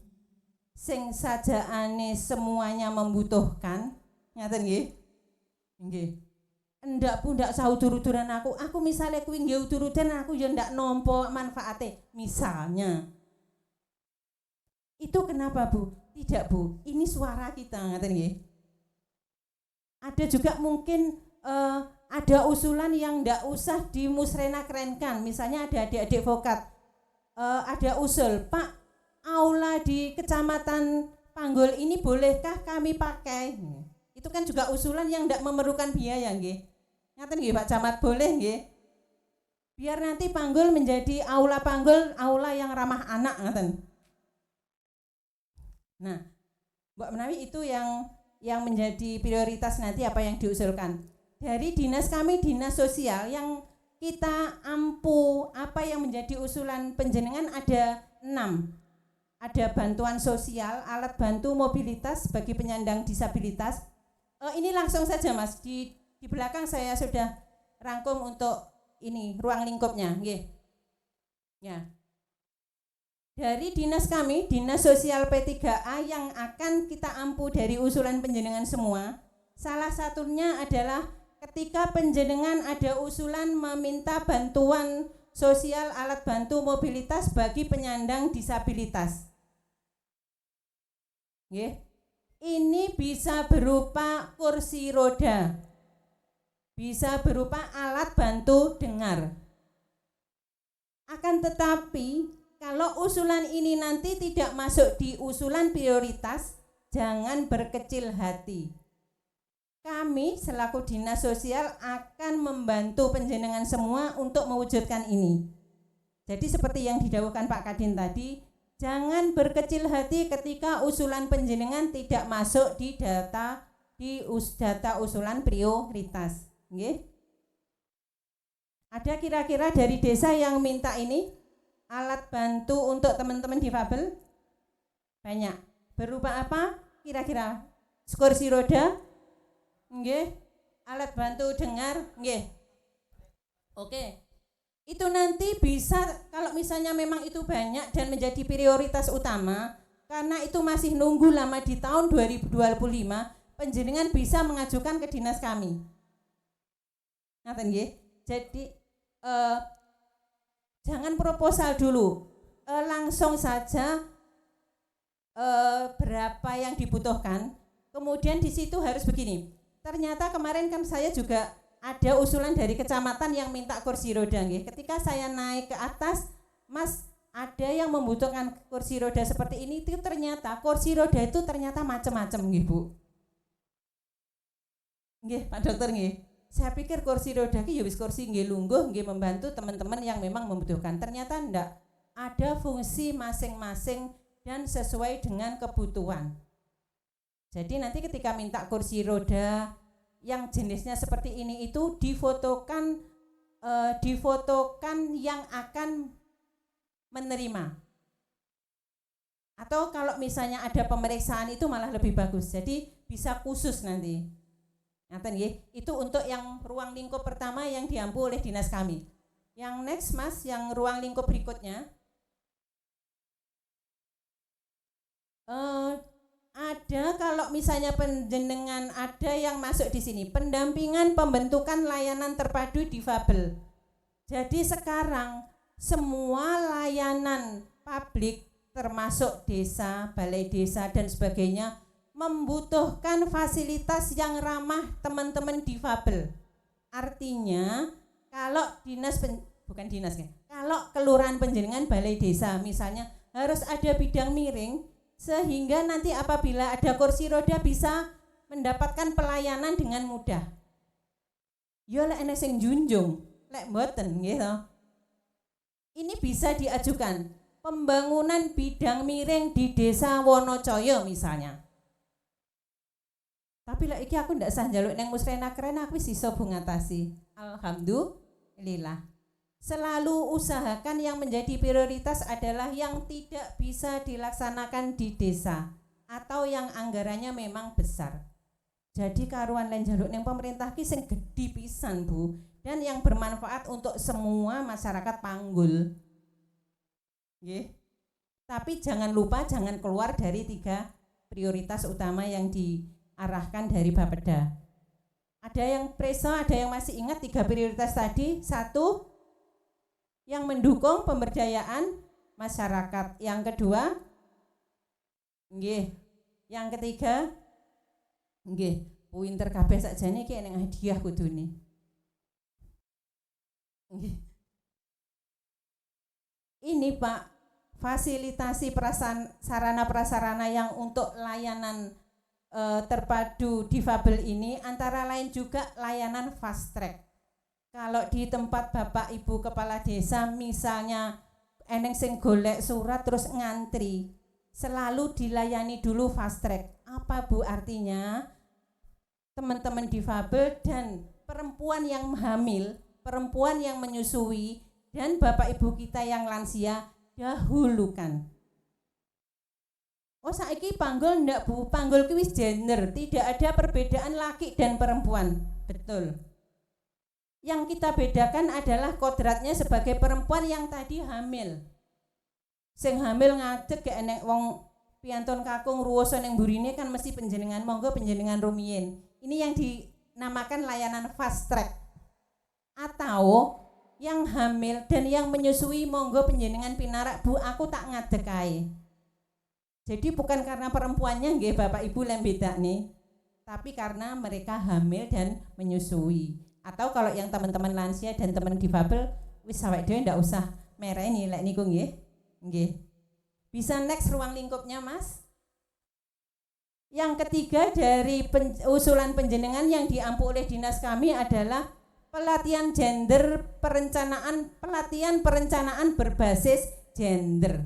[SPEAKER 5] sing sajaane semuanya membutuhkan, ngaten nggih. Nggih. Ndak pun ndak usah udur-uduran aku misalnya kuwi nggih udur-uduran aku ya ndak nampa manfaate misalnya. Itu kenapa Bu? Tidak Bu, ini suara kita ngaten nggih. Ada juga mungkin ada usulan yang ndak usah dimusrenakrenkan, misalnya ada adik-adik vokat, ada usul, Pak, aula di Kecamatan Panggul ini bolehkah kami pakai? Itu kan juga usulan yang ndak memerlukan biaya nggih. Ngaten nggih Pak Camat, boleh nggih? Biar nanti Panggul menjadi aula Panggul, aula yang ramah anak ngaten. Nah, Mbak menawi itu yang menjadi prioritas nanti apa yang diusulkan. Dari dinas kami, dinas sosial yang kita ampu apa yang menjadi usulan penjenengan ada 6. Ada bantuan sosial, alat bantu mobilitas bagi penyandang disabilitas. Ini langsung saja Mas, di belakang saya sudah rangkum untuk ini ruang lingkupnya, nggih. Ya. Dari dinas kami, Dinas Sosial P3A yang akan kita ampu dari usulan penjenengan semua, salah satunya adalah ketika penjenengan ada usulan meminta bantuan sosial alat bantu mobilitas bagi penyandang disabilitas. Nggih. Ini bisa berupa kursi roda. Bisa berupa alat bantu dengar. Akan tetapi kalau usulan ini nanti tidak masuk di usulan prioritas, jangan berkecil hati. Kami selaku dinas sosial akan membantu penjenengan semua untuk mewujudkan ini. Jadi seperti yang didhawuhkan Pak Kadin tadi, jangan berkecil hati ketika usulan penjenengan tidak masuk di data usulan prioritas. Nggih. Ada kira-kira dari desa yang minta ini alat bantu untuk teman-teman difabel? Banyak. Berupa apa? Kira-kira kursi roda? Nggih. Alat bantu dengar? Nggih. Oke. Itu nanti bisa kalau misalnya memang itu banyak dan menjadi prioritas utama, karena itu masih nunggu lama di tahun 2025, penjenengan bisa mengajukan ke dinas kami. Ngaten nggih. Jadi jangan proposal dulu, langsung saja berapa yang dibutuhkan. Kemudian di situ harus begini. Ternyata kemarin kan saya juga ada usulan dari kecamatan yang minta kursi roda nggih. Ketika saya naik ke atas, Mas, ada yang membutuhkan kursi roda seperti ini, itu ternyata kursi roda itu ternyata macam-macam nggih, Bu. Nggih, Pak Dokter nggih. Saya pikir kursi roda ki ya wis kursi nggih lungguh nggih membantu teman-teman yang memang membutuhkan. Ternyata ndak. Ada fungsi masing-masing dan sesuai dengan kebutuhan. Jadi nanti ketika minta kursi roda yang jenisnya seperti ini itu difotokan yang akan menerima. Atau kalau misalnya ada pemeriksaan itu malah lebih bagus. Jadi bisa khusus nanti. Ngaten nggih, itu untuk yang ruang lingkup pertama yang diampu oleh dinas kami. Yang next Mas, yang ruang lingkup berikutnya. Ada kalau misalnya penjenengan ada yang masuk di sini, pendampingan pembentukan layanan terpadu difabel. Jadi sekarang semua layanan publik termasuk desa, balai desa dan sebagainya membutuhkan fasilitas yang ramah teman-teman difabel. Artinya kalau kalau kelurahan penjenengan balai desa misalnya harus ada bidang miring sehingga nanti apabila ada kursi roda bisa mendapatkan pelayanan dengan mudah. Ya lek enek sing junjung, lek mboten gitu. Ini bisa diajukan pembangunan bidang miring di Desa Wonocoyo misalnya. Tapi lek iki aku ndak sah njaluk nang musrenakren aku wis iso bungatasi. Alhamdulillah. Selalu usahakan yang menjadi prioritas adalah yang tidak bisa dilaksanakan di desa atau yang anggarannya memang besar. Jadi karuan lan njaluk ning pemerintah ki sing gedhi pisan, Bu, dan yang bermanfaat untuk semua masyarakat Panggul. Nggih. Tapi jangan lupa jangan keluar dari 3 prioritas utama yang diarahkan dari Bapeda. Ada yang preso, ada yang masih ingat 3 prioritas tadi? 1, yang mendukung pemberdayaan masyarakat. Yang kedua, nggih. Yang ketiga, nggih, pinter kabeh sakjane iki ning hadiah kudune. Nggih. Ini Pak, fasilitasi sarana prasarana yang untuk layanan terpadu difabel ini antara lain juga layanan fast track. Kalau di tempat Bapak Ibu Kepala Desa misalnya eneng sing golek surat terus ngantri, selalu dilayani dulu fast track. Apa Bu artinya? Teman-teman difabel dan perempuan yang hamil, perempuan yang menyusui dan Bapak Ibu kita yang lansia dahulukan. Oh saiki Panggul ndak Bu, Panggul ki wis gender, tidak ada perbedaan laki dan perempuan. Betul. Yang kita bedakan adalah kodratnya sebagai perempuan yang tadi hamil. Sing hamil ngadeg gak enek wong piantun kakung ruwoso ning burine kan mesti panjenengan monggo panjenengan rumiyin. Ini yang dinamakan layanan fast track. Atau yang hamil dan yang menyusui monggo panjenengan pinarak Bu aku tak ngadeg kae. Jadi bukan karena perempuannya nggih Bapak Ibu lem bedane, tapi karena mereka hamil dan menyusui. Atau kalau yang teman-teman lansia dan teman difabel wis awake dhewe ndak usah mereni lek niku nggih. Nggih. Bisa next ruang lingkupnya Mas. Yang ketiga dari usulan penjenengan yang diampu oleh dinas kami adalah pelatihan perencanaan berbasis gender.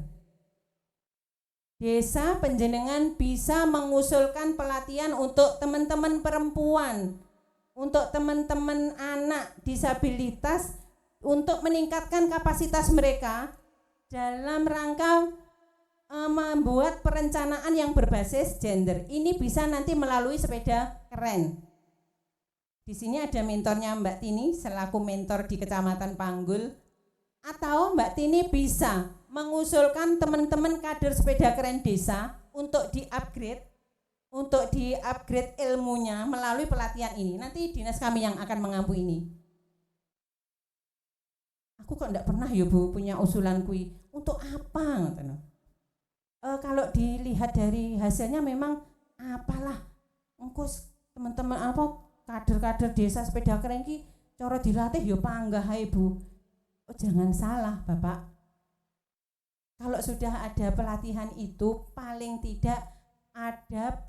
[SPEAKER 5] Desa penjenengan bisa mengusulkan pelatihan untuk teman-teman perempuan, untuk teman-teman anak disabilitas untuk meningkatkan kapasitas mereka dalam rangka membuat perencanaan yang berbasis gender. Ini bisa nanti melalui sepeda keren. Di sini ada mentornya Mbak Tini selaku mentor di Kecamatan Panggul. Atau Mbak Tini bisa mengusulkan teman-teman kader sepeda keren desa untuk di-upgrade ilmunya melalui pelatihan ini. Nanti dinas kami yang akan mengampu ini. Aku kok enggak pernah ya Bu punya usulan kui. Untuk apa? Kalau dilihat dari hasilnya memang apalah. Engko teman-teman kader-kader desa sepeda keren ki cara dilatih ya panggah ae Bu. Oh, jangan salah Bapak. Kalau sudah ada pelatihan itu paling tidak ada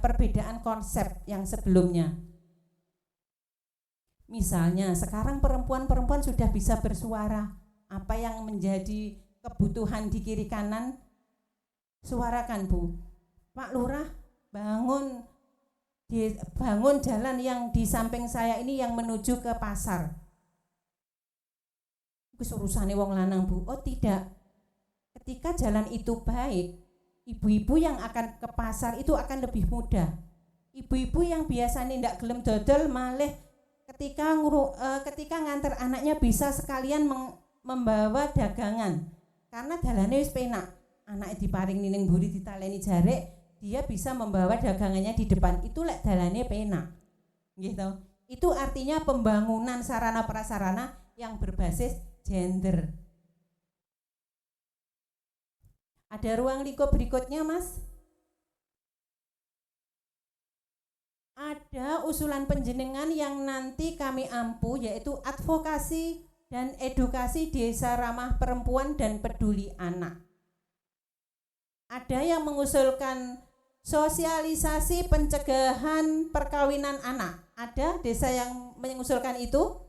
[SPEAKER 5] perbedaan konsep yang sebelumnya. Misalnya sekarang perempuan sudah bisa bersuara. Apa yang menjadi kebutuhan di kiri kanan suarakan Bu, Pak Lurah bangun jalan yang di samping saya ini yang menuju ke pasar. Wis urusane wong lanang Bu. Oh tidak, ketika jalan itu baik, ibu-ibu yang akan ke pasar itu akan lebih mudah. Ibu-ibu yang biasanya ndak gelem dodol malih ketika nganter anaknya bisa sekalian membawa dagangan. Karena dalane wis penak. Anake diparing ning mburi ditaleni jarik, dia bisa membawa dagangannya di depan. Itu lek dalane penak. Nggih to. Itu artinya pembangunan sarana prasarana yang berbasis gender. Ada ruang lingkup berikutnya, Mas? Ada usulan penjenengan yang nanti kami ampu, yaitu advokasi dan edukasi desa ramah perempuan dan peduli anak. Ada yang mengusulkan sosialisasi pencegahan perkawinan anak. Ada desa yang mengusulkan itu?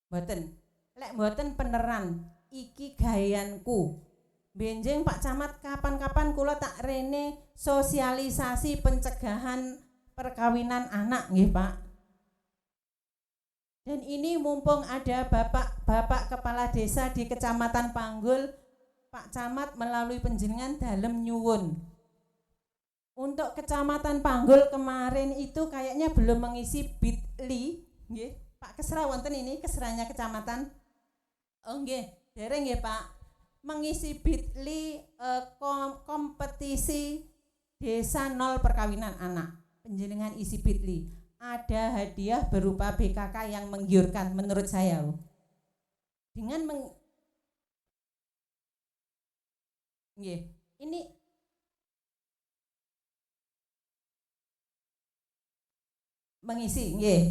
[SPEAKER 5] Mboten. Lek mboten peneran, iki gayanku. Benjing Pak Camat, kapan-kapan kula tak rene sosialisasi pencegahan perkawinan anak nggih Pak. Dan ini mumpung ada Bapak Kepala Desa di Kecamatan Panggul, Pak Camat melalui penjenengan dalem nyuwun. Untuk Kecamatan Panggul kemarin itu kayaknya belum mengisi bit.ly nggih. Pak Kesra wonten ini kesranya kecamatan. Oh nggih, dereng nggih Pak. Mengisi bit.ly kompetisi desa nol perkawinan anak. Penjenengan isi bit.ly. Ada hadiah berupa BKK yang menggiurkan menurut saya. Dengan nggih, ini mengisi nggih.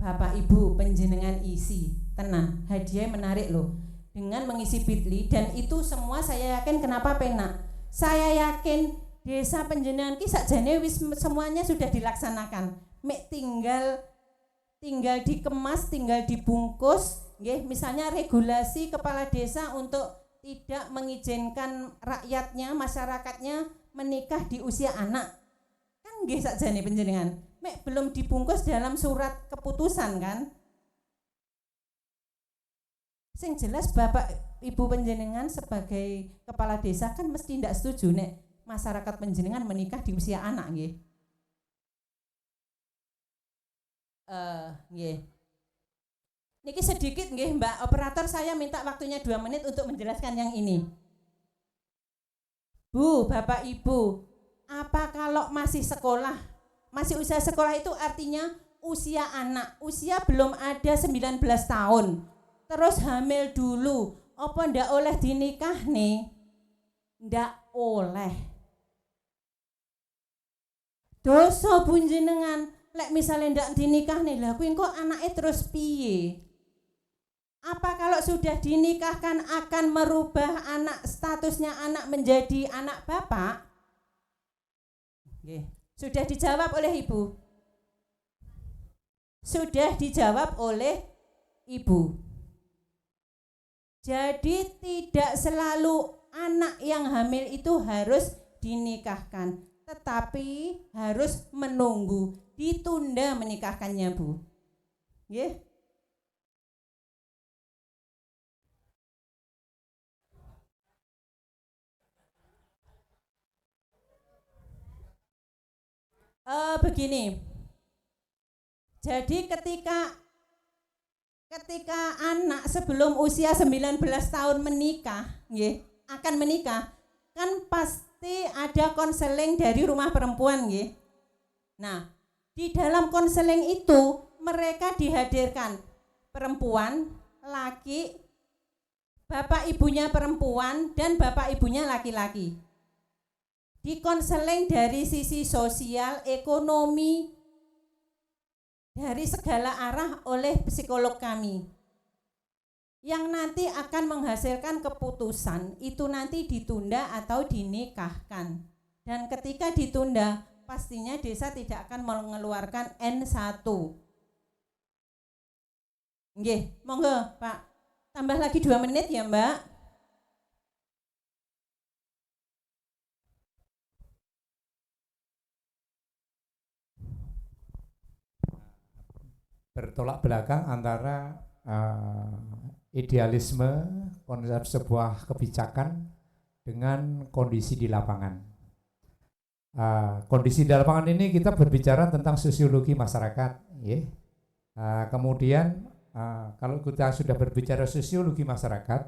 [SPEAKER 5] Bapak Ibu penjenengan isi, tenang, hadiah menarik loh. Dengan mengisi bit.ly dan itu semua saya yakin kenapa penak. Saya yakin desa penjenengan ki sakjane wis semuanya sudah dilaksanakan. Mek tinggal dikemas, tinggal dibungkus, nggih, misalnya regulasi kepala desa untuk tidak mengizinkan rakyatnya, masyarakatnya menikah di usia anak. Kan nggih sakjane penjenengan. Mek belum dibungkus dalam surat keputusan kan? Sing jelas Bapak Ibu penjenengan sebagai kepala desa kan mesti ndak setuju nek masyarakat penjenengan menikah di usia anak nggih. Nggih. Niki sedikit nggih Mbak operator, saya minta waktunya 2 menit untuk menjelaskan yang ini. Bu, Bapak Ibu, apa kalau masih sekolah? Masih usia sekolah itu artinya usia anak, usia belum ada 19 tahun. Terus hamil dulu, apa ndak oleh dinikah nih? Ndak oleh. Dosa bunjenengan, lek misalnya ndak dinikah nih, lah kuwi engko anake terus piye? Apa kalau sudah dinikahkan akan merubah anak statusnya anak menjadi anak bapak? Oke. Sudah dijawab oleh Ibu. Sudah dijawab oleh Ibu. Jadi tidak selalu anak yang hamil itu harus dinikahkan, tetapi harus menunggu, ditunda menikahkannya Bu. Nggih. Begini. Jadi ketika anak sebelum usia 19 tahun menikah, nggih, akan menikah, kan pasti ada konseling dari rumah perempuan, nggih. Nah, di dalam konseling itu mereka dihadirkan perempuan, laki, bapak ibunya perempuan dan bapak ibunya laki-laki. Dikonseling dari sisi sosial, ekonomi, dari segala arah oleh psikolog kami. Yang nanti akan menghasilkan keputusan itu nanti ditunda atau dinikahkan. Dan ketika ditunda, pastinya desa tidak akan mengeluarkan N1. Nggih, monggo Pak. Tambah lagi 2 menit ya Mbak.
[SPEAKER 6] bertolak belakang antara idealisme konsep sebuah kebijakan dengan kondisi di lapangan. Kondisi di lapangan ini kita berbicara tentang sosiologi masyarakat, ya. Kemudian kalau kita sudah berbicara sosiologi masyarakat,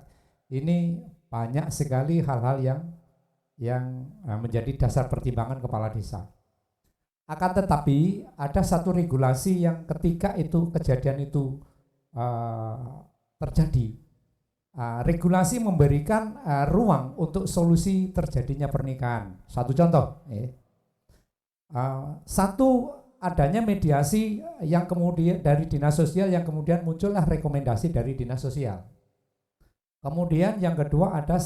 [SPEAKER 6] ini banyak sekali hal-hal yang menjadi dasar pertimbangan kepala desa. Akan tetapi ada satu regulasi yang ketika itu kejadian itu terjadi, regulasi memberikan ruang untuk solusi terjadinya pernikahan. Satu contoh, satu adanya mediasi yang kemudian dari dinas sosial, yang kemudian muncullah rekomendasi dari dinas sosial. Kemudian yang kedua ada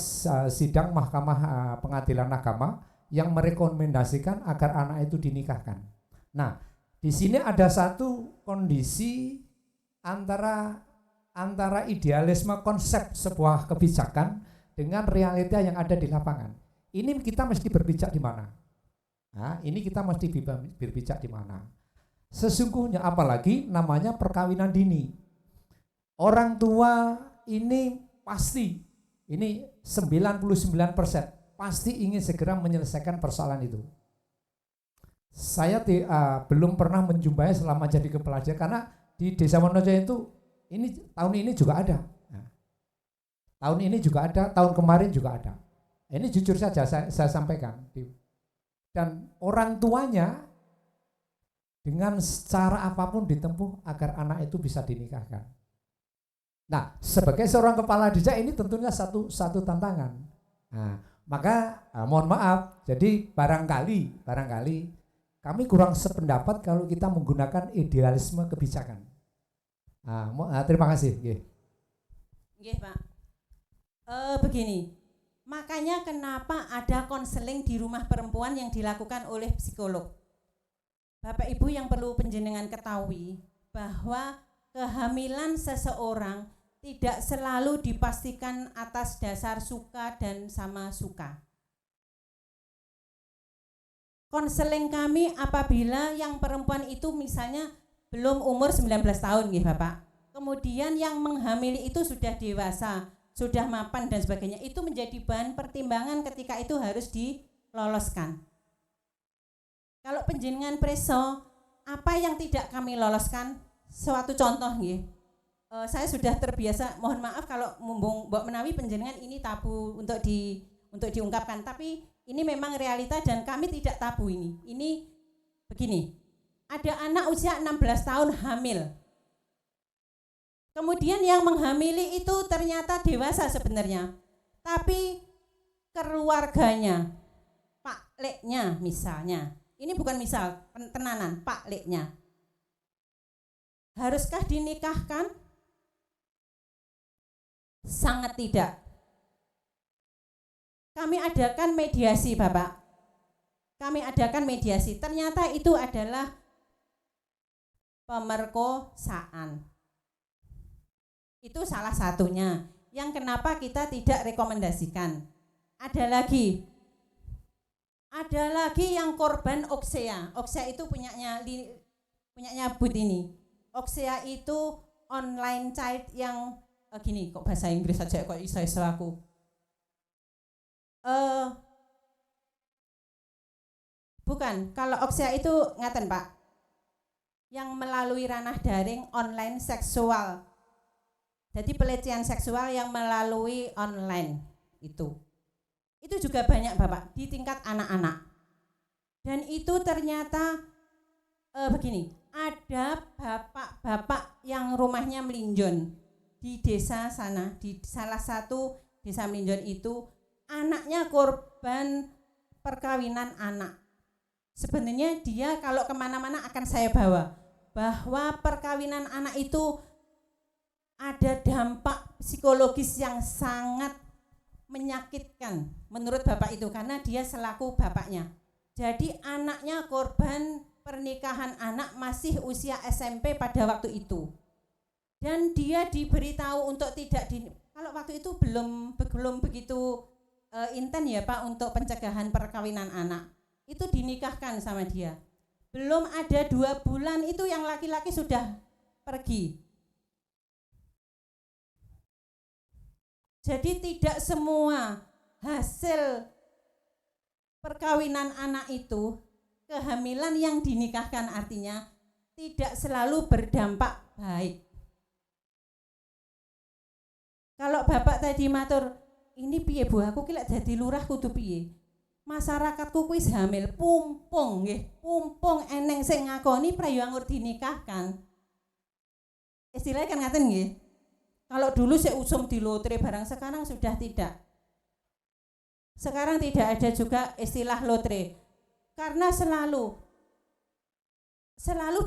[SPEAKER 6] sidang mahkamah pengadilan agama yang merekomendasikan agar anak itu dinikahkan. Nah, di sini ada satu kondisi antara idealisme konsep sebuah kebijakan dengan realita yang ada di lapangan. Ini kita mesti berpijak di mana? Nah, ini kita mesti berpijak di mana? Sesungguhnya apalagi namanya perkawinan dini. Orang tua ini pasti, ini 99% pasti ingin segera menyelesaikan persoalan itu. Saya belum pernah menjumpai selama jadi kepala desa, karena di Desa Wonojaya itu ini tahun ini juga ada. Nah, tahun ini juga ada, tahun kemarin juga ada. Ini jujur saja saya sampaikan. Dan orang tuanya dengan cara apapun ditempuh agar anak itu bisa dinikahkan. Nah, sebagai seorang kepala desa ini tentunya satu tantangan. Nah, maka mohon maaf, jadi barangkali kami kurang sependapat kalau kita menggunakan idealisme kebijakan. Terima kasih.
[SPEAKER 5] Nggih, Pak. Begini, makanya kenapa ada konseling di rumah perempuan yang dilakukan oleh psikolog. Bapak Ibu yang perlu panjenengan ketahui bahwa kehamilan seseorang tidak selalu dipastikan atas dasar suka dan sama suka. Konseling kami apabila yang perempuan itu misalnya belum umur 19 tahun nggih Bapak. Kemudian yang menghamili itu sudah dewasa, sudah mapan dan sebagainya, itu menjadi bahan pertimbangan ketika itu harus diloloskan. Kalau penjenengan preso, apa yang tidak kami loloskan? Suatu contoh nggih. Saya sudah terbiasa, mohon maaf kalau mumpung Mbok Menawi penjenengan ini tabu untuk diungkapkan, tapi ini memang realita dan kami tidak tabu ini. Ini begini, ada anak usia 16 tahun hamil. Kemudian yang menghamili itu ternyata dewasa sebenarnya. Tapi keluarganya, Pak Leknya misalnya, ini bukan misal, tenanan, Pak Leknya. Haruskah dinikahkan? Sangat tidak. Kami adakan mediasi, Bapak. Kami adakan mediasi. Ternyata itu adalah pemerkosaan. Itu salah satunya. Yang kenapa kita tidak rekomendasikan. Ada lagi yang korban Oxea. Oxea itu punyanya Bud ini. Oxea itu online child yang gini, kok bahasa Inggris aja kok iso aku. Bukan, kalau Oxea itu ngaten Pak, yang melalui ranah daring online seksual. Jadi pelecehan seksual yang melalui online itu juga banyak Bapak di tingkat anak-anak. Dan itu ternyata begini, ada bapak-bapak yang rumahnya melinjon di desa sana, di salah satu desa melinjon itu anaknya korban perkawinan anak. Sebenarnya dia kalau kemana-mana akan saya bawa bahwa perkawinan anak itu ada dampak psikologis yang sangat menyakitkan menurut bapak itu karena dia selaku bapaknya. Jadi anaknya korban pernikahan anak masih usia SMP pada waktu itu. Dan dia diberitahu untuk tidak kalau waktu itu belum begitu inten ya Pak untuk pencegahan perkawinan anak. Itu dinikahkan sama dia. Belum ada 2 bulan itu yang laki-laki sudah pergi. Jadi tidak semua hasil perkawinan anak itu, kehamilan yang dinikahkan artinya tidak selalu berdampak baik. Kalau bapak tadi matur, ini piye Bu, aku ki lek dadi lurah kudu piye? Masyarakatku kuwi hamil pumpung nggih, pumpung eneng sing ngakoni prayo anggur dinikahkan. Istilahnya kan ngaten nggih. Kalau dulu saya usum di lotre barang, sekarang sudah tidak. Sekarang tidak ada juga istilah lotre. Karena selalu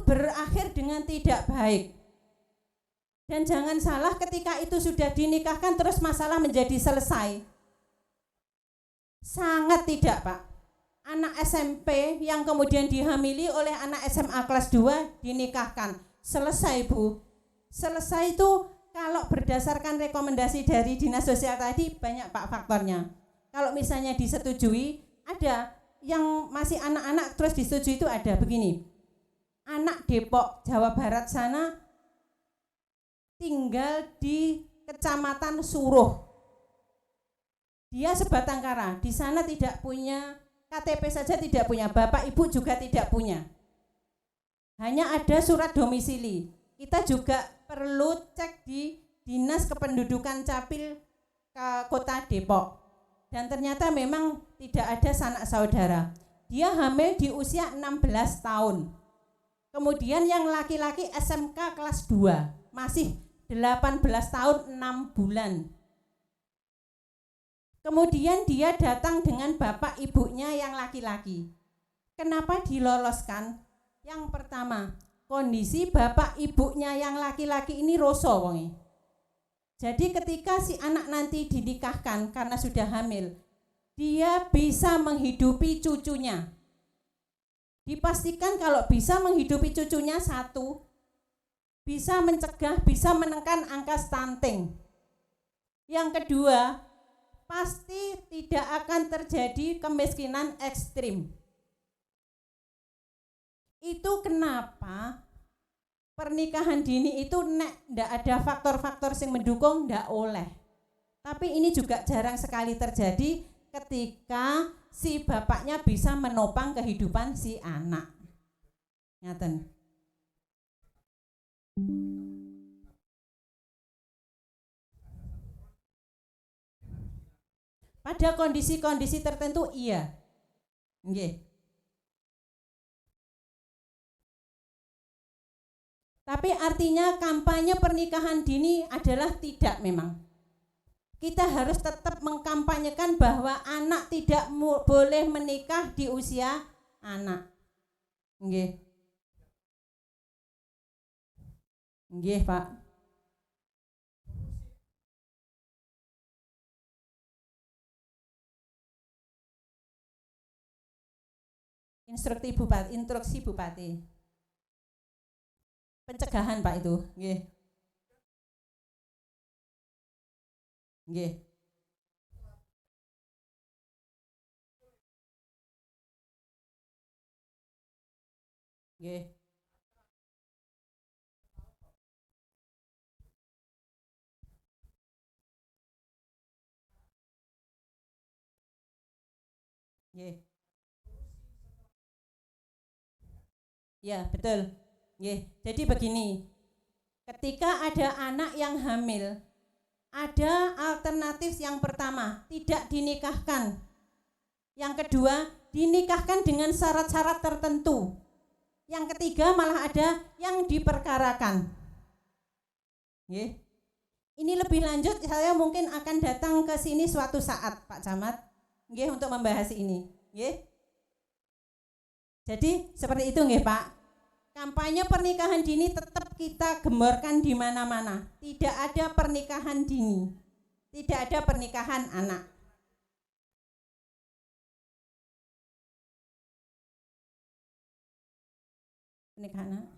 [SPEAKER 5] berakhir dengan tidak baik. Dan jangan salah, ketika itu sudah dinikahkan terus masalah menjadi selesai. Sangat tidak, Pak. Anak SMP yang kemudian dihamili oleh anak SMA kelas 2 dinikahkan. Selesai, Bu. Selesai itu kalau berdasarkan rekomendasi dari Dinas Sosial tadi banyak Pak faktornya. Kalau misalnya disetujui, ada yang masih anak-anak terus disetujui itu ada begini. Anak Depok, Jawa Barat sana tinggal di Kecamatan Suruh. Dia sebatang kara, di sana tidak punya KTP saja, tidak punya, bapak ibu juga tidak punya. Hanya ada surat domisili. Kita juga perlu cek di Dinas Kependudukan Capil Kota Depok. Dan ternyata memang tidak ada sanak saudara. Dia hamil di usia 16 tahun. Kemudian yang laki-laki SMK kelas 2, masih 18 tahun 6 bulan. Kemudian dia datang dengan bapak ibunya yang laki-laki. Kenapa diloloskan? Yang pertama, kondisi bapak ibunya yang laki-laki ini roso wongi. Jadi ketika si anak nanti dinikahkan karena sudah hamil, dia bisa menghidupi cucunya. Dipastikan kalau bisa menghidupi cucunya, satu, bisa mencegah, bisa menekan angka stunting. Yang kedua, pasti tidak akan terjadi kemiskinan ekstrim. Itu kenapa pernikahan dini itu ndak ada faktor-faktor yang mendukung, ndak oleh. Tapi ini juga jarang sekali terjadi ketika si bapaknya bisa menopang kehidupan si anak. Ngaten. Pada kondisi-kondisi tertentu iya. Nggih. Tapi artinya kampanye pernikahan dini adalah tidak memang. Kita harus tetap mengkampanyekan bahwa anak tidak boleh menikah di usia anak. Nggih. Nggih, Pak. Instruksi Bupati. Pencegahan Pak itu, nggih. Nggih. Nggih. Nggih. Ya, betul. Jadi begini, ketika ada anak yang hamil, ada alternatif yang pertama, tidak dinikahkan. Yang kedua, dinikahkan dengan syarat-syarat tertentu. Yang ketiga, malah ada yang diperkarakan. Ini lebih lanjut, saya mungkin akan datang ke sini suatu saat, Pak Camat, untuk membahas ini. Jadi seperti itu nggih Pak. Kampanye pernikahan dini tetap kita gemborkan di mana-mana. Tidak ada pernikahan dini. Tidak ada pernikahan anak. Pernikahan anak.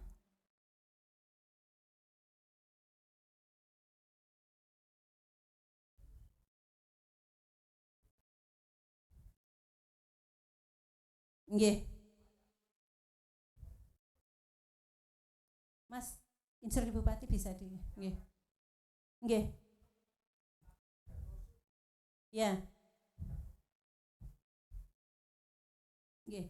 [SPEAKER 5] Nggih. Mas, Instruktur Bupati bisa di nggih. Nggih. Ya. Nggih.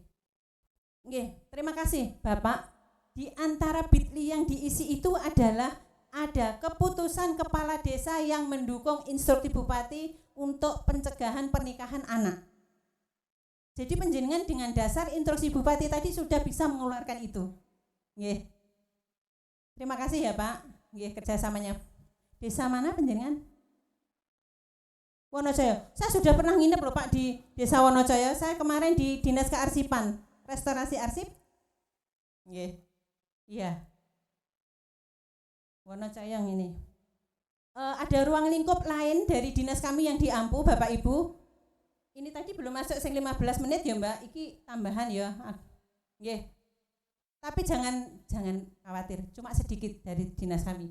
[SPEAKER 5] Nggih, terima kasih Bapak. Di antara bitli yang diisi itu adalah ada keputusan kepala desa yang mendukung instruksi bupati untuk pencegahan pernikahan anak. Jadi panjenengan dengan dasar instruksi bupati tadi sudah bisa mengeluarkan itu. Nggih. Terima kasih ya Pak. Nggih, kerjasamanya. Desa mana panjenengan? Wonocaya. Saya sudah pernah nginep loh Pak di Desa Wonocaya. Saya kemarin di Dinas Kearsipan, restorasi arsip. Nggih. Iya. Wonocaya yang ini. Ada ruang lingkup lain dari dinas kami yang di Ampu, Bapak Ibu. Ini tadi belum masuk sing 15 menit ya Mbak. Iki tambahan ya. Nggih. Tapi jangan khawatir, cuma sedikit dari dinas kami.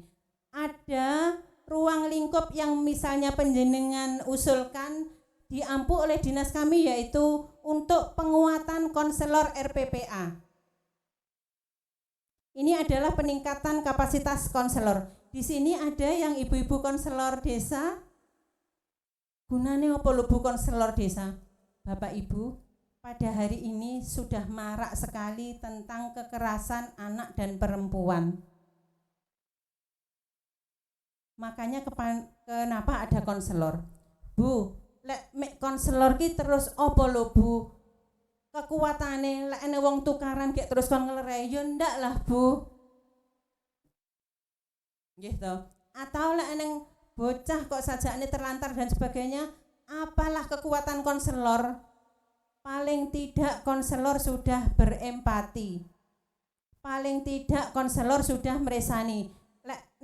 [SPEAKER 5] Ada ruang lingkup yang misalnya panjenengan usulkan diampu oleh dinas kami, yaitu untuk penguatan konselor RPPA. Ini adalah peningkatan kapasitas konselor. Di sini ada yang ibu-ibu konselor desa. Gunanya apa lho Bu konselor desa? Bapak Ibu, pada hari ini sudah marak sekali tentang kekerasan anak dan perempuan. Makanya kenapa ada konselor? Bu, lek mek konselor ki terus apa lho Bu? Kekuatane lek ene wong tukaran gek terus kon nglerai yo ndak lah Bu. Nggih to. Atau lek ene bocah kok sajane terlantar dan sebagainya, apalah kekuatan konselor? Paling tidak konselor sudah berempati. Paling tidak konselor sudah meresani. Lek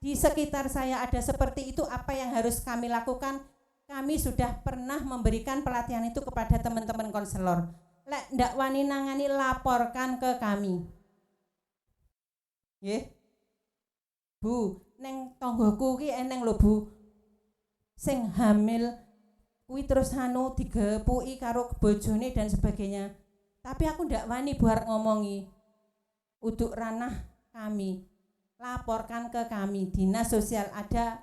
[SPEAKER 5] di sekitar saya ada seperti itu, apa yang harus kami lakukan? Kami sudah pernah memberikan pelatihan itu kepada teman-teman konselor. Lek ndak wani nangani, laporkan ke kami. Nggih. Bu, neng tonggoku ki eneng lho Bu. Sing hamil kuwi terus digepuki karo bojone dan sebagainya. Tapi aku ndak wani buat ngomongi. Uduk ranah kami. Laporkan ke kami. Dinas sosial ada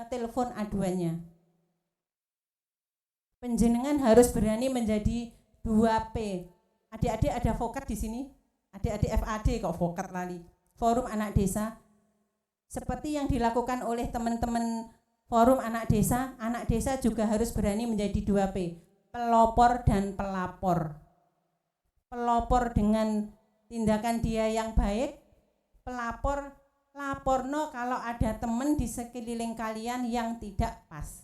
[SPEAKER 5] telepon aduannya. Penjenengan harus berani menjadi 2P. Adik-adik ada vokat di sini? Adik-adik FAD kok vokat lali. Forum Anak Desa. Seperti yang dilakukan oleh teman-teman Forum Anak Desa juga harus berani menjadi 2P. Pelopor dan pelapor. Pelopor dengan tindakan dia yang baik, pelapor laporno kalau ada teman di sekeliling kalian yang tidak pas.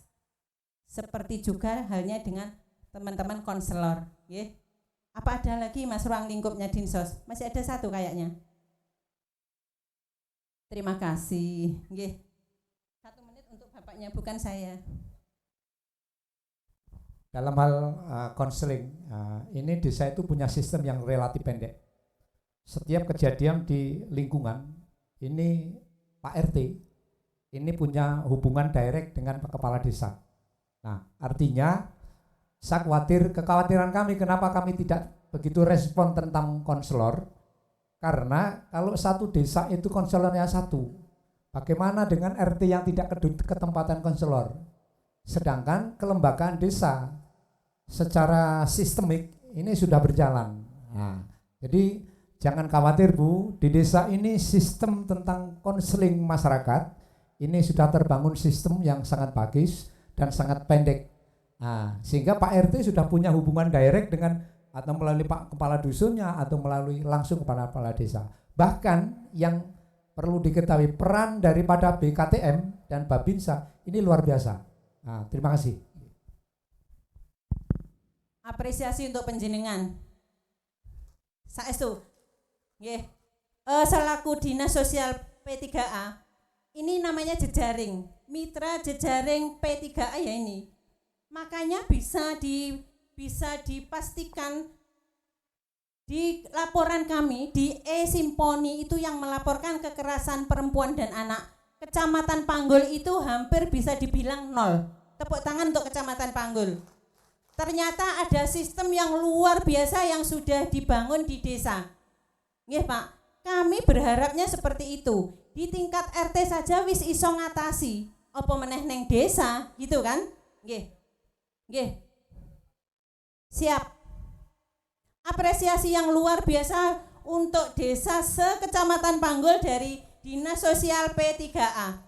[SPEAKER 5] Seperti juga halnya dengan teman-teman konselor, ya. Apa ada lagi Mas ruang lingkupnya Dinsos? Masih ada satu kayaknya. Terima kasih. Nggih. 1 menit untuk Bapaknya, bukan saya.
[SPEAKER 6] Dalam hal konseling, ini desa itu punya sistem yang relatif pendek. Setiap kejadian di lingkungan, ini Pak RT, ini punya hubungan direct dengan kepala desa. Nah, artinya kekhawatiran kami, kenapa kami tidak begitu respon tentang konselor? Karena kalau satu desa itu konselornya satu, bagaimana dengan RT yang tidak ketempatan konselor? Sedangkan kelembagaan desa secara sistemik ini sudah berjalan. Nah, jadi jangan khawatir Bu, di desa ini sistem tentang konseling masyarakat ini sudah terbangun sistem yang sangat bagus dan sangat pendek. Nah, sehingga Pak RT sudah punya hubungan direct dengan atau melalui Pak Kepala Dusunnya atau melalui langsung kepada kepala desa. Bahkan yang perlu diketahui peran daripada BKTM dan Babinsa ini luar biasa. Nah, terima kasih.
[SPEAKER 5] Apresiasi untuk penjenengan. Saestu. Nggih. Selaku Dinas Sosial P3A, ini namanya jejaring, mitra jejaring P3A ya ini. Makanya bisa dipastikan di laporan kami di E-Simponi itu yang melaporkan kekerasan perempuan dan anak. Kecamatan Panggul itu hampir bisa dibilang 0. Tepuk tangan untuk Kecamatan Panggul. Ternyata ada sistem yang luar biasa yang sudah dibangun di desa. Nggih Pak, Kami berharapnya seperti itu. Di tingkat RT saja wis iso ngatasi. Apa meneh neng desa, gitu kan? Nggih. Nggih. Siap. Apresiasi yang luar biasa untuk desa se-Kecamatan Panggul dari Dinas Sosial P3A.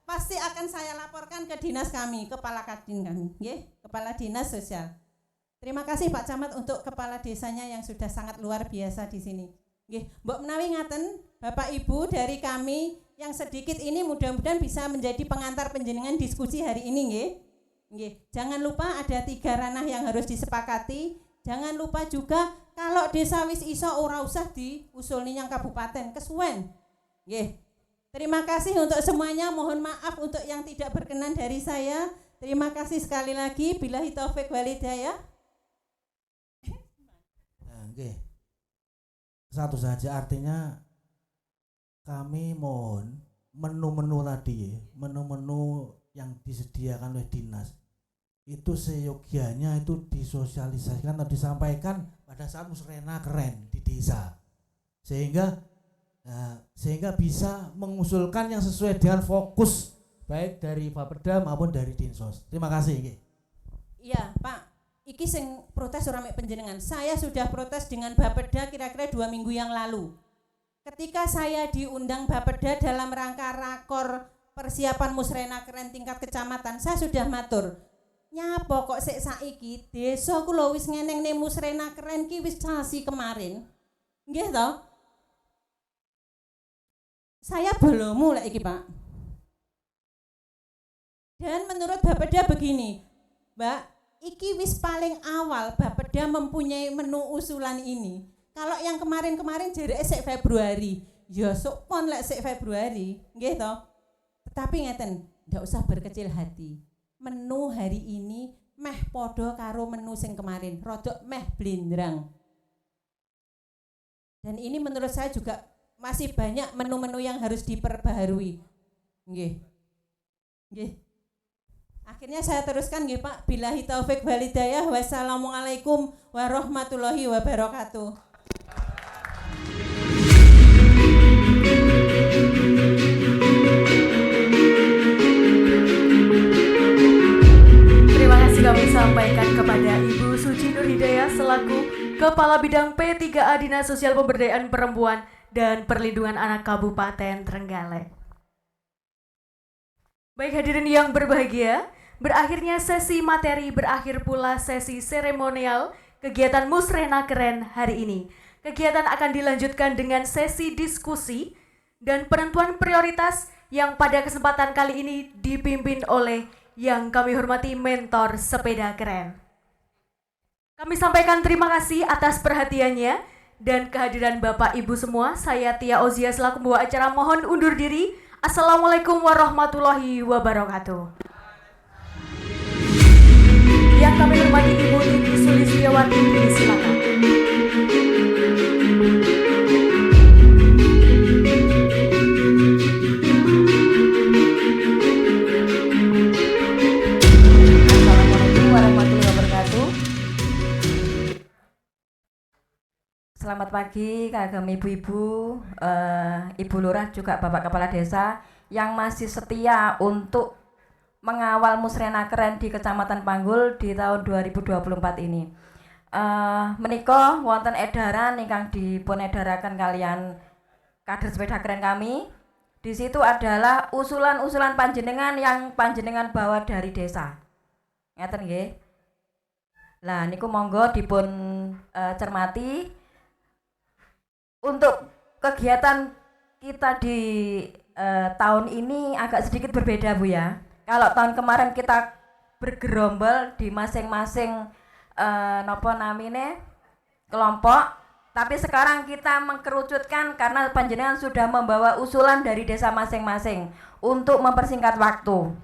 [SPEAKER 5] Pasti akan saya laporkan ke dinas kami, Kepala Kadin kami, nggih, Kepala Dinas Sosial. Terima kasih Pak Camat untuk kepala desanya yang sudah sangat luar biasa di sini. Nggih, Mbok menawi ngaten Bapak Ibu dari kami yang sedikit ini mudah-mudahan bisa menjadi pengantar panjenengan diskusi hari ini nggih. Nggih, jangan lupa ada 3 ranah yang harus disepakati. Jangan lupa juga kalau desa wis iso ora usah diusul yang kabupaten kesuwen. Nggih. Terima kasih untuk semuanya. Mohon maaf untuk yang tidak berkenan dari saya. Terima kasih sekali lagi. Billahi taufik wal hidayah.
[SPEAKER 3] Oke. Satu saja, artinya kami mohon menu-menu tadi, menu-menu yang disediakan oleh dinas itu seyogianya itu disosialisasikan atau disampaikan pada saat musrena keren di desa, sehingga bisa mengusulkan yang sesuai dengan fokus baik dari Bapeda maupun dari Dinsos. Terima kasih.
[SPEAKER 5] Iya Pak, iki sing protes ora mek panjenengan. Saya sudah protes dengan Bapeda kira-kira 2 minggu yang lalu. Ketika saya diundang Bapeda dalam rangka rakor persiapan musrena keren tingkat kecamatan, saya sudah matur. Nyapa kok sik saiki desa ku lho wis ngenengne musrena keren ki wis sasi kemarin. Nggih to? Saya belum mulai iki, Pak. Dan menurut Bapeda begini, Mbak, iki wis paling awal Bapeda mempunyai menu usulan ini. Kalau yang kemarin-kemarin jareke sik Februari, ya sok pon lek sik Februari, nggih to? Tetapi ngeten, ndak usah berkecil hati. Menu hari ini meh podo karo menu sing kemarin, rodok meh blindrang. Dan ini menurut saya juga masih banyak menu-menu yang harus diperbaharui. Nggih. Nggih. Akhirnya saya teruskan nggih Pak, billahi taufik wal hidayah. Wassalamualaikum warahmatullahi wabarakatuh.
[SPEAKER 1] Kami sampaikan kepada Ibu Suci Nur Hidayah selaku Kepala Bidang P3A Dinas Sosial Pemberdayaan Perempuan dan Perlindungan Anak Kabupaten Trenggalek. Baik hadirin yang berbahagia, berakhirnya sesi materi, berakhir pula sesi seremonial kegiatan Musrena Keren hari ini. Kegiatan akan dilanjutkan dengan sesi diskusi dan penentuan prioritas yang pada kesempatan kali ini dipimpin oleh yang kami hormati mentor sepeda keren. Kami sampaikan terima kasih atas perhatiannya dan kehadiran Bapak Ibu semua. Saya Tia Ozia selaku pembawa acara mohon undur diri. Assalamualaikum warahmatullahi wabarakatuh. Yang kami hormati Ibu Titi Sulistiawati, silakan.
[SPEAKER 7] Selamat pagi kagem ibu-ibu, ibu lurah juga bapak kepala desa yang masih setia untuk mengawal musrena keren di Kecamatan Panggul di tahun 2024 ini. Menika wonten edaran ingkang dipun edaraken kalian kader sepeda keren kami. Di situ adalah usulan-usulan panjenengan yang panjenengan bawa dari desa. Ngeten nggih. Lah niku monggo dipun cermati. Untuk kegiatan kita di tahun ini agak sedikit berbeda Bu ya. Kalau tahun kemarin kita bergerombol di masing-masing kelompok, tapi sekarang kita mengkerucutkan karena panjenengan sudah membawa usulan dari desa masing-masing untuk mempersingkat waktu.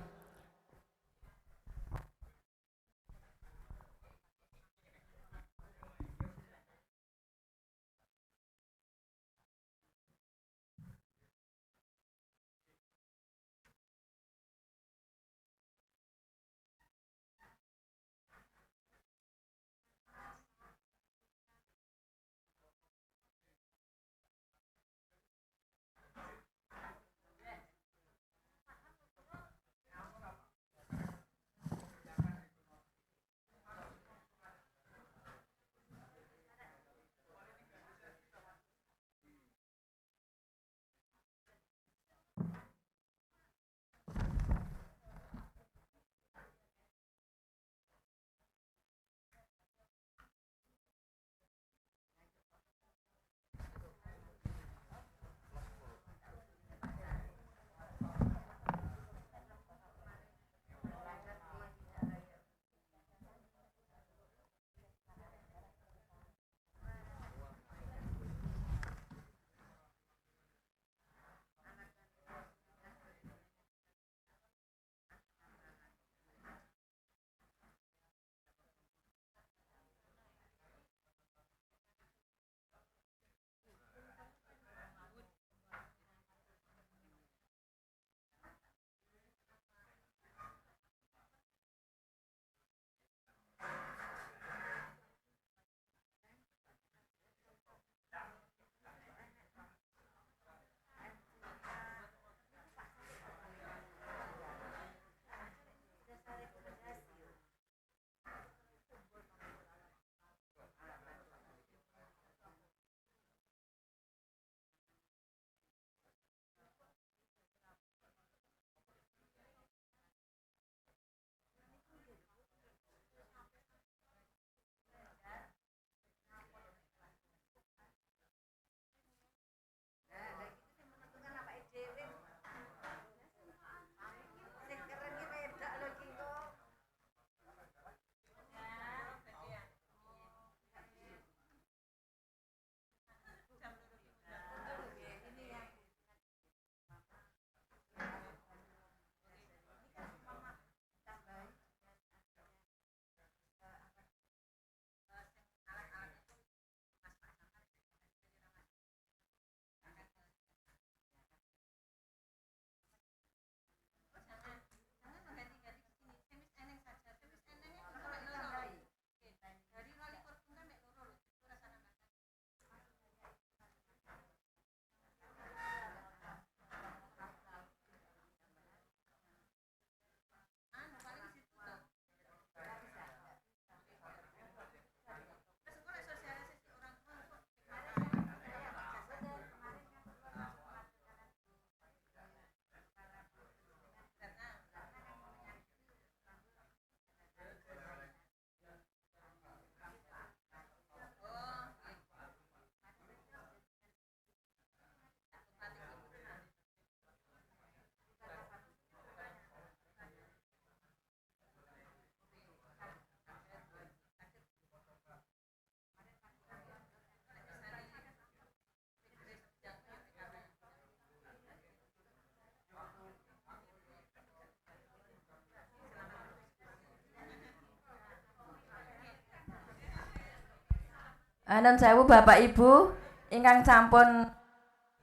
[SPEAKER 7] Nun sewu Bapak Ibu ingkang sampun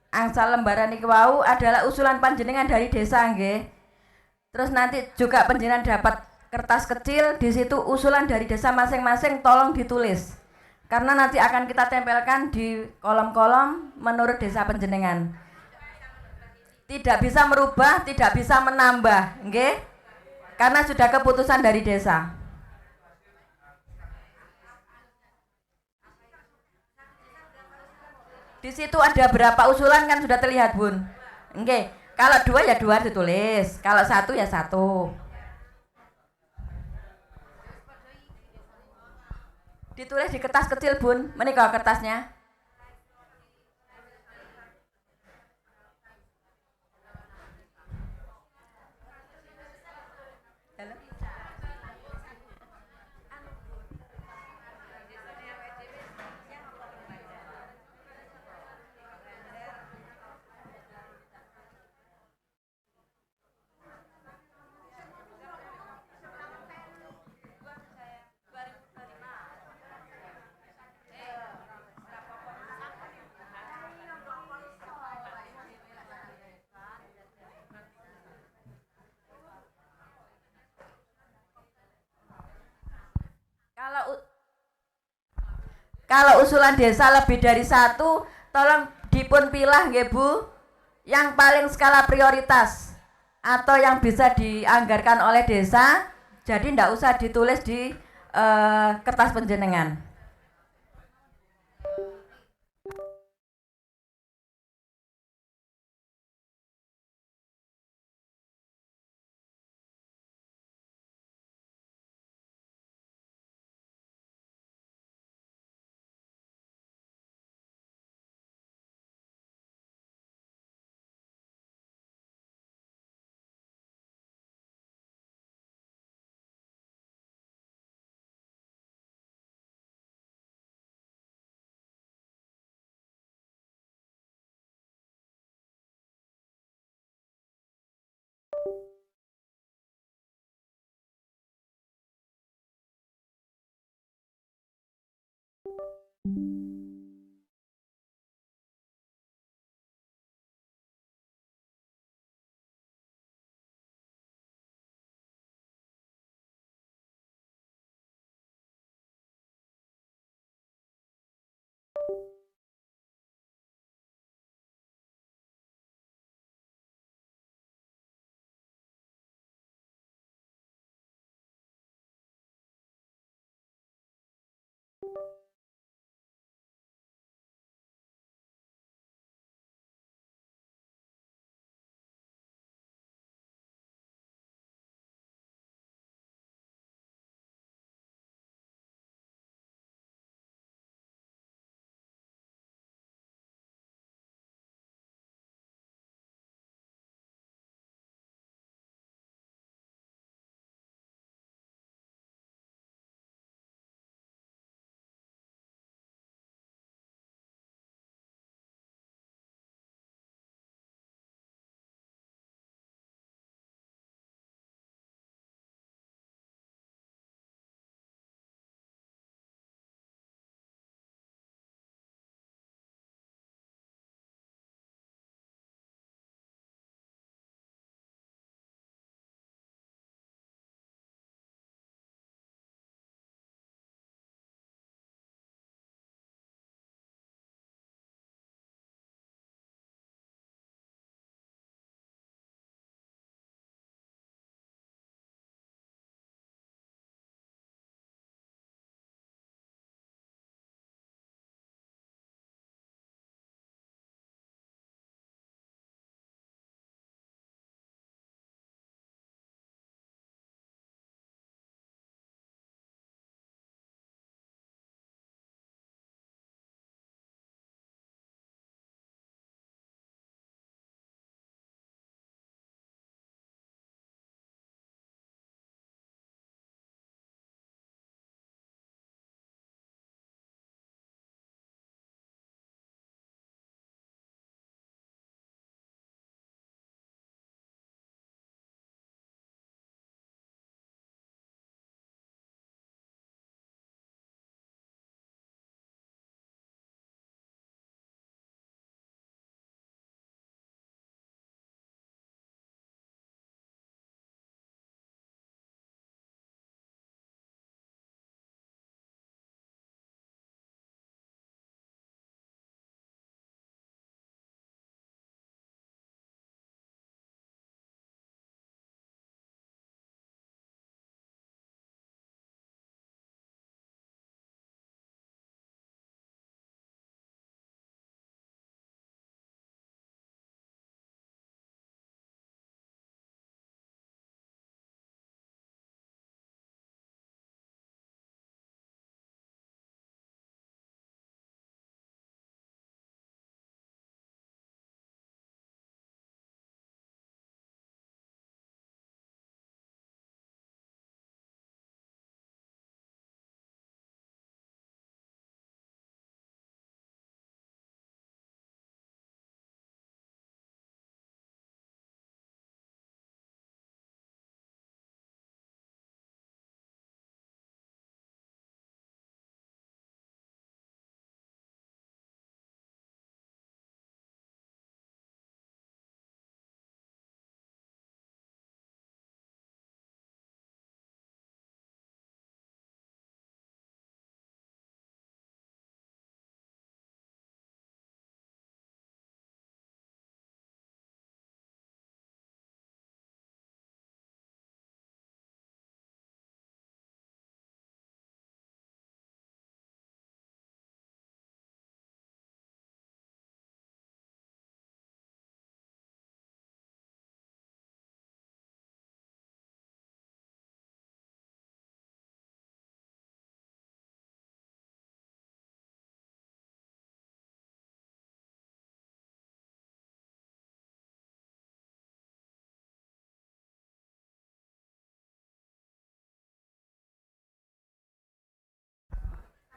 [SPEAKER 7] angsal lembaran iki wau adalah usulan panjenengan dari desa nggih. Terus nanti juga panjenengan dapat kertas kecil, di situ usulan dari desa masing-masing tolong ditulis. Karena nanti akan kita tempelkan di kolom-kolom menurut desa panjenengan. Tidak bisa merubah, tidak bisa menambah, nggih? Karena sudah keputusan dari desa. Di situ ada berapa usulan kan sudah terlihat, Bun. Nggih. Kalau 2 ya 2 ditulis, kalau 1 ya 1. Ditulis di kertas kecil, Bun. Menika kertasnya. Kalau usulan desa lebih dari 1, tolong dipun pilah nggih Bu, yang paling skala prioritas atau yang bisa dianggarkan oleh desa, jadi ndak usah ditulis di kertas panjenengan.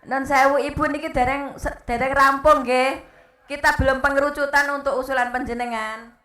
[SPEAKER 7] Non sewu Ibu niki dereng rampung nggih. Kita belum pengerucutan untuk usulan panjenengan.